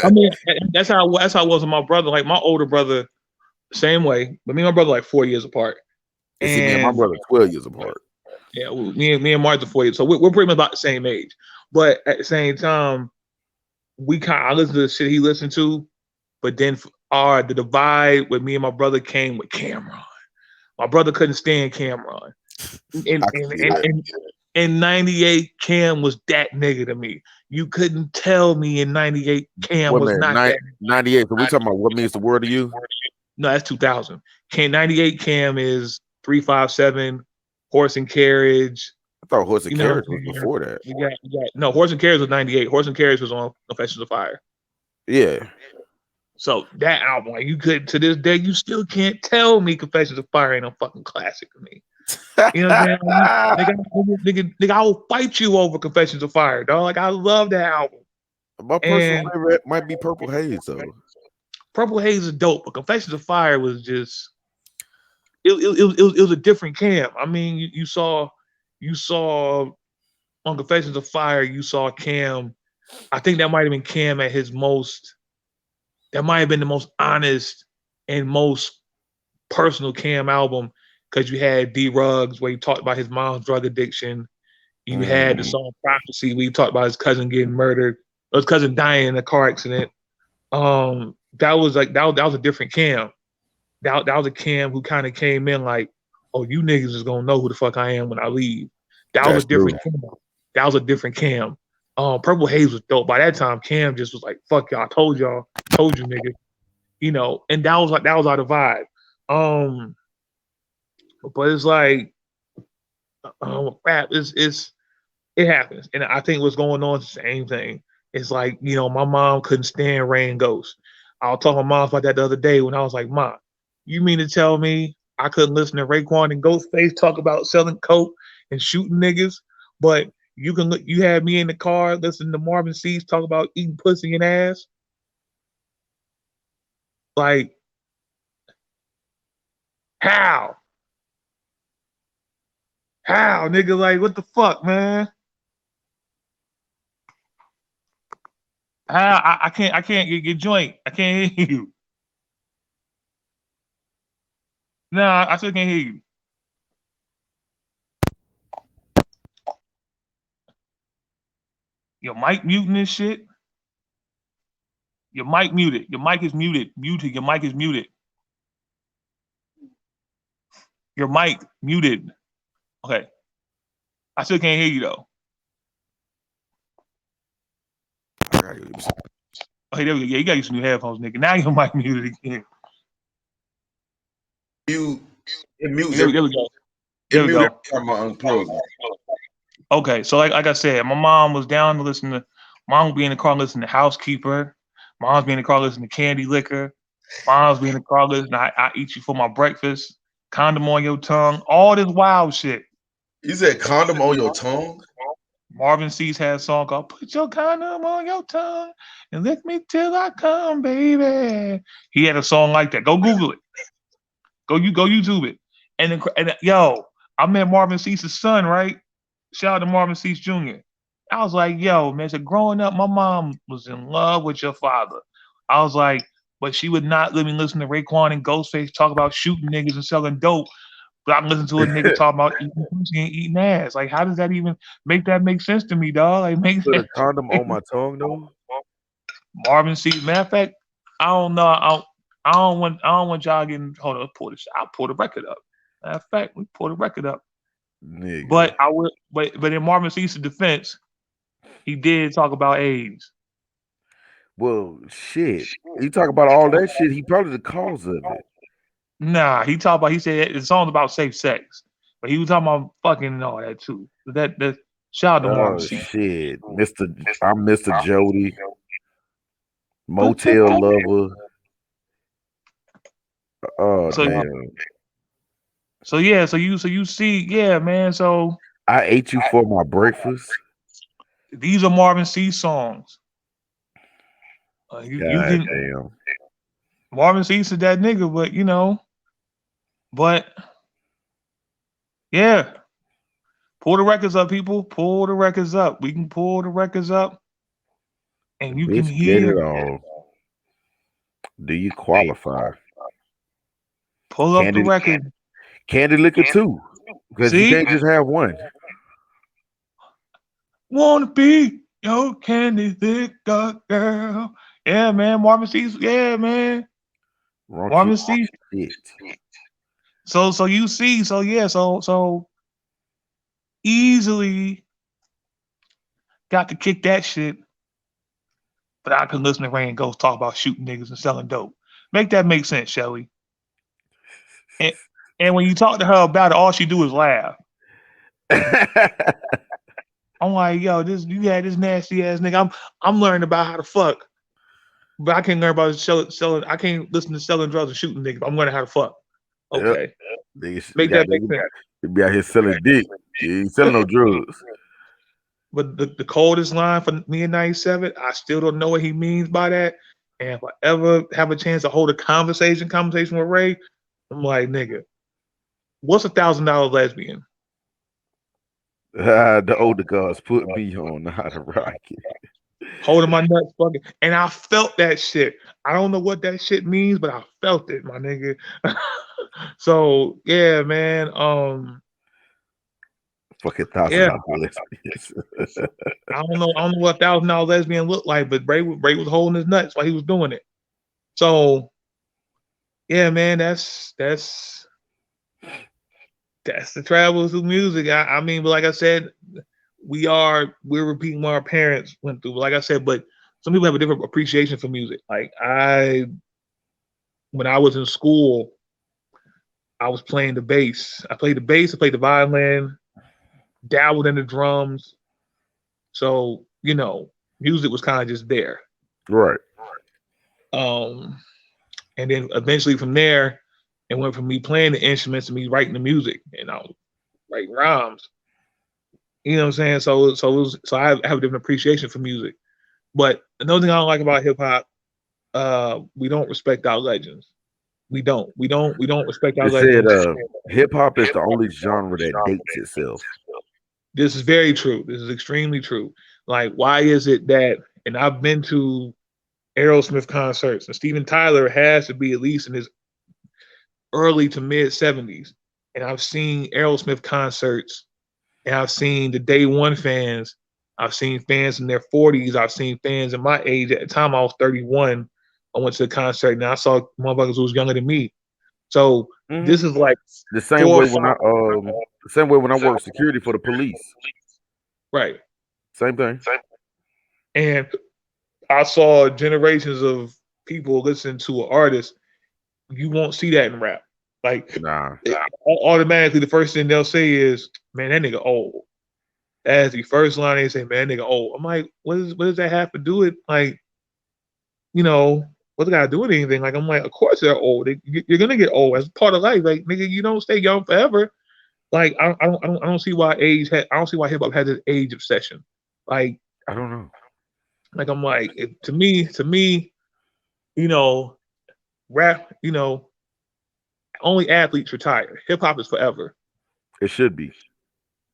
I mean, that's how I was with my brother. Like my older brother, same way, but me and my brother like 4 years apart.
And see, me and my brother 12 years apart.
Yeah, me and Mark are 4 years, so we're pretty much about the same age. But at the same time, I listened to the shit he listened to, but then the divide with me and my brother came with Cameron. My brother couldn't stand Cameron. In 98, Cam was that nigga to me. You couldn't tell me in 98 Cam was not that.
98. So we talking about what means the word to you?
No, that's 2000. 98 Cam is 357, Horse and Carriage.
I thought Horse and Carriage was before that.
No, Horse and Carriage was 98. Horse and Carriage was on Confessions of Fire.
Yeah. So
that album, like you could, to this day, you still can't tell me Confessions of Fire ain't a fucking classic to me. You know what I'm saying? Nigga, I will fight you over Confessions of Fire, dog. Like I love that album.
My personal favorite might be Purple Haze, though.
Purple Haze is dope, but Confessions of Fire was just it was a different Cam. I mean, you saw on Confessions of Fire, you saw Cam. I think that might have been Cam at his most. That might have been the most honest and most personal Cam album, because you had D Ruggs where he talked about his mom's drug addiction. You had the song Prophecy where he talked about his cousin getting murdered, or his cousin dying in a car accident. That was a different Cam. That was a Cam who kind of came in like, oh, you niggas is gonna know who the fuck I am when I leave. That was a different Cam. That was a different Cam. Purple Haze was dope. By that time, Cam just was like, fuck y'all, told you niggas. And that was our divide. But it's like rap it happens. And I think what's going on is the same thing. It's like, my mom couldn't stand Rain Ghost. I was talking to my mom about that the other day when I was like, Ma, you mean to tell me I couldn't listen to Raekwon and Ghostface talk about selling coke and shooting niggas, but you had me in the car listening to Marvin Seeds talk about eating pussy and ass? Like, how? How, nigga? Like, what the fuck, man? How? I can't get joint. I can't hear you. Nah, I still can't hear you. Your mic muting this shit. Your mic muted. Your mic is muted. Muted. Your mic is muted. Your mic muted. Okay. I still can't hear you though. Okay, there we go. Yeah, you got to use some new headphones, nigga. Now your mic muted again.
It mutes
There we go.
There we go. Every time I unplug it.
Okay, so like I said, my mom was down to listen to. Mom would be in the car listening to Housekeeper. Mom's be in the car listening to Candy Liquor. Mom's be in the car listening to I Eat You for My Breakfast. Condom on Your Tongue. All this wild shit.
You said condom on your tongue?
Marvin Cease had a song called "Put Your Condom on Your Tongue and Lick Me Till I Come, Baby." He had a song like that. Go Google it. Go YouTube it. And yo, I met Marvin Cease's son, right? Shout out to Marvin Cease Jr. I was like, yo, man, so growing up, my mom was in love with your father. I was like, but she would not let me listen to Raekwon and Ghostface talk about shooting niggas and selling dope. But I can listen to a nigga talk about eating pussy and eating ass. Like, how does that even make sense to me, dog? Like,
Put a condom on my tongue, though.
Marvin Cease. Matter of fact, I don't know. I don't want y'all getting. Hold on, I'll pull the record up. Matter of fact, we pull the record up.
Nigga.
But I would. But in Marvin Cease's defense, he did talk about AIDS.
Well, shit. You talk about all that shit. He probably the cause of it.
Nah, he said the song's about safe sex, but he was talking about fucking and all that too. That shout out to Marvin Cease.
Shit, I'm Mr. Jody, Motel Lover. Oh damn.
So yeah, so you see, yeah, man. So
I Ate You for My Breakfast.
These are Marvin Cease songs. You can
damn.
Marvin Cease is that nigga, but you know, but yeah. Pull the records up, people. Pull the records up. We can pull the records up, and you can hear.
Get it all. Do you qualify?
Pull up the record.
Candy Liquor too, because you can't just have one.
Wanna be your candy liquor girl? Yeah, man. Marvin Cease. Yeah, man. Marvin Cease. So you see. So yeah. So easily got to kick that shit. But I can listen to Rain Ghost talk about shooting niggas and selling dope. Make that make sense, Shelly. And when you talk to her about it, all she do is laugh. I'm like, yo, you had this nasty ass nigga. I'm learning about how to fuck, but I can't learn about selling. I can't listen to selling drugs and shooting niggas. I'm learning how to fuck. Okay, make that make sense.
You be out here selling dick. You ain't selling no drugs.
But the coldest line for me in '97, I still don't know what he means by that. And if I ever have a chance to hold a conversation with Ray, I'm like, nigga, what's $1,000 lesbian?
The older guys put me on how to rock it.
Holding my nuts fucking. And I felt that shit. I don't know what that shit means, but I felt it, my nigga. So yeah, man.
Fucking $1,000
lesbians. I don't know what $1,000 lesbian looked like, but Ray was holding his nuts while he was doing it. So yeah, man, that's the travels of music. I mean, but like I said, we're repeating what our parents went through. But like I said, but some people have a different appreciation for music. Like when I was in school, I was playing the bass. I played the bass, I played the violin, dabbled in the drums. So, you know, music was kind of just there.
Right.
And then eventually from there, it went from me playing the instruments to me writing the music, and I was writing rhymes. You know what I'm saying? So I have a different appreciation for music. But another thing I don't like about hip hop, we don't respect our legends. We don't respect our legends.
Hip hop is the only genre that dates itself.
This is very true. This is extremely true. Like, why is it that? And I've been to Aerosmith concerts, and Steven Tyler has to be at least in his early to mid 70s, and I've seen Aerosmith concerts, and I've seen the day one fans. I've seen fans in their 40s. I've seen fans in my age. At the time, I was 31. I went to the concert, and I saw motherfuckers who was younger than me. So this is like
the same way when I worked security for the police.
Right.
Same thing.
And I saw generations of people listen to an artist. You won't see that in rap. Like, automatically, the first thing they'll say is, "Man, that nigga old." As the first line, they say, "Man, that nigga old." I'm like, what does that have to do with, like, what's it got to do with anything? Like, I'm like, of course they're old. You're gonna get old as part of life. Like, nigga, you don't stay young forever. Like, I don't see why I don't see why hip hop has this age obsession. Like,
I don't know.
Like, I'm like, to me, rap, only athletes retire. Hip hop is forever.
It should be.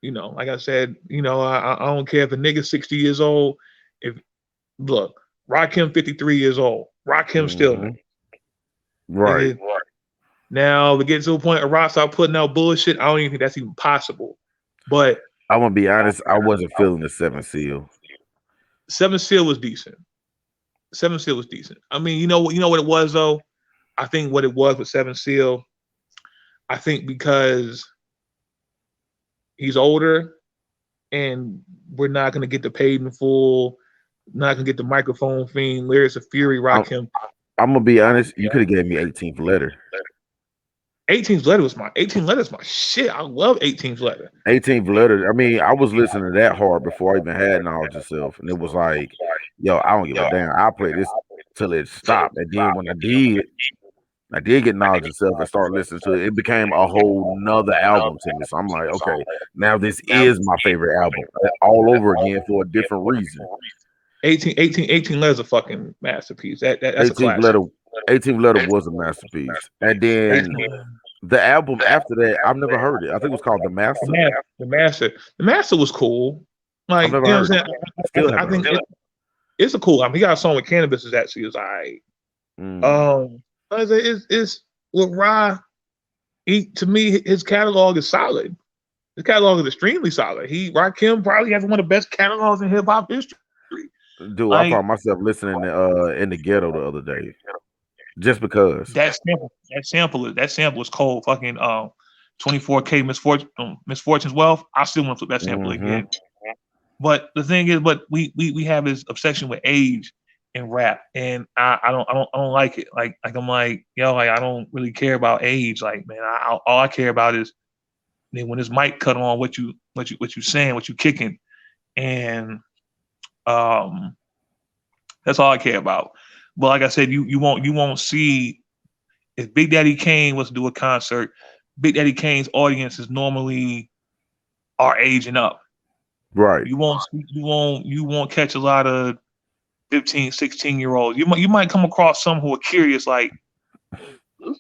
Like I said, I don't care if a nigga's 60 years old. Look, Rakim 53 years old. Rakim still.
Right.
Nigga, now we get to a point of Rock start putting out bullshit. I don't even think that's even possible. But
I'm gonna be honest, I wasn't feeling the 7 Seal.
7 Seal was decent. 7 Seal was decent. I mean, you know what it was though? I think what it was with 7 Seal, I think because he's older and we're not gonna get the paid in full, not gonna get the microphone thing, lyrics of Fury, Rakim.
I'm gonna be honest, you could have gave me 18th letter.
18th letter is my shit. I love 18th letter.
18th letter. I mean, I was listening to that hard before I even had Knowledge of Self, and it was like, yo, I don't give a damn. I'll play this till it stopped. And then when I did get Knowledge of Self and start listening to it, it became a whole nother album to me. So I'm like, okay, now this is my favorite album all over again for a different reason.
18 letters a fucking masterpiece. That's a classic.
18th letter was a masterpiece. And then the album after that, I've never heard it. I think it was called The Master.
The Master was cool. Like, you know what I'm saying? I think it's a cool album. He got a song with Cannabis is actually all right. It's with Ra. To me, his catalog is solid. His catalog is extremely solid. Rakim probably has one of the best catalogs in hip hop history.
Dude, I found myself listening to in the ghetto the other day. Just because
that sample is cold. Fucking 24K Misfortune's Wealth. I still want to flip that sample again. But the thing is, we have this obsession with age in rap, and I don't like it. Like I'm like, yo, like I don't really care about age. Like, man, all I care about is when this mic cut on, what you saying, what you kicking, and that's all I care about. But like I said, you won't see if Big Daddy Kane was to do a concert. Big Daddy Kane's audience is normally our age and up.
Right.
You won't catch a lot of 15, 16-year-olds. You might come across some who are curious, like,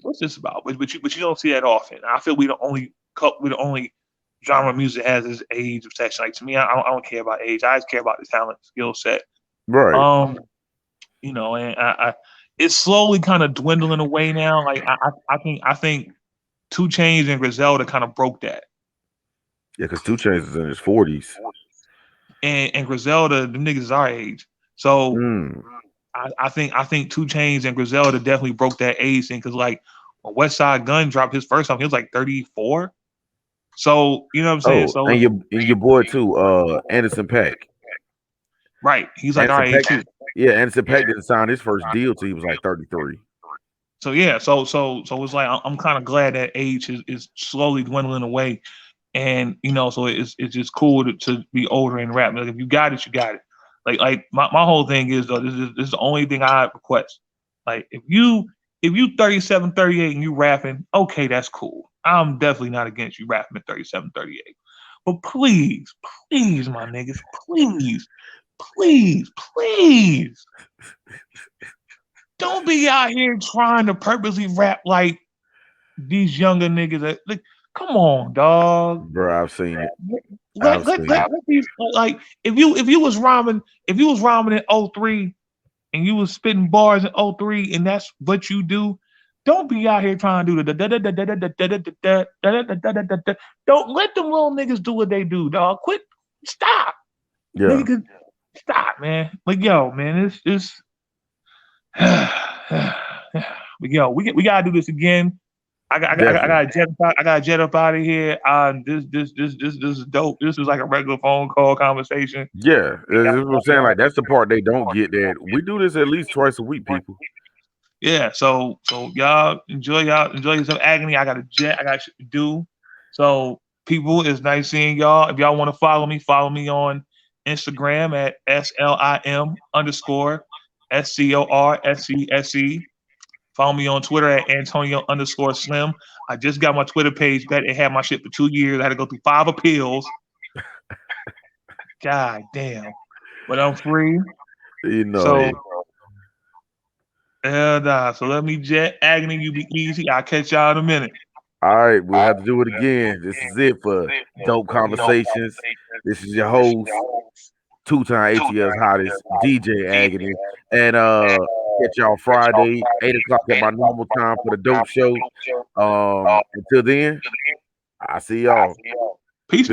what's this about? But you don't see that often. I feel we're the only genre of music that has this age obsession. Like, to me, I don't care about age. I just care about the talent, skill set.
Right.
And I it's slowly kind of dwindling away now. Like I think 2 Chainz and Griselda kind of broke that.
Yeah, because 2 Chainz is in his 40s.
And Griselda, the niggas is our age. So I think 2 Chainz and Griselda definitely broke that age thing, because like when Westside Gunn dropped his first album, he was like 34. So you know what I'm saying? So
and your boy too, Anderson .Paak.
Right. He's like our age too.
Yeah, Anderson .Paak didn't sign his first deal till he was like 33.
So yeah, so it's like I'm kind of glad that age is slowly dwindling away, and so it's just cool to be older in rap. Like, if you got it, you got it. Like my whole thing is, though, this is the only thing I request. Like, if you 37, 38 and you rapping, okay, that's cool. I'm definitely not against you rapping at 37, 38. But please, my niggas, please. Don't be out here trying to purposely rap like these younger niggas. Like, come on, dog.
Bro, I've seen it.
Let these, like, if you was rhyming in 03 and you was spitting bars in 03 and that's what you do, Don't be out here trying to do the don't let them little niggas do what they do, dog. Quit. Stop.
Yeah.
Niggas, stop, man. Like, yo, man, it's but yo, we gotta do this again. I gotta jet up out of here. This is dope. This is like a regular phone call conversation.
Yeah, that's what I'm saying. Like that's the part they don't get. That we do this at least twice a week, people.
Yeah, so y'all enjoy some agony. I got a jet. I got shit to do. So people, it's nice seeing y'all. If y'all want to follow me on Instagram at SLIM_SCORSCSE. Follow me on Twitter at Antonio_Slim. I just got my Twitter page back. It had my shit for 2 years. I had to go through 5 appeals. God damn. But I'm free.
You know.
So, so let me jet. Agony, you be easy. I'll catch y'all in a minute.
All right, we'll have to do it again. This is it for Dope Conversations. This is your host, 2-time ATL's hottest, DJ Agony. And catch y'all Friday, 8 o'clock at my normal time for the Dope Show. Until then, I see y'all.
Peace.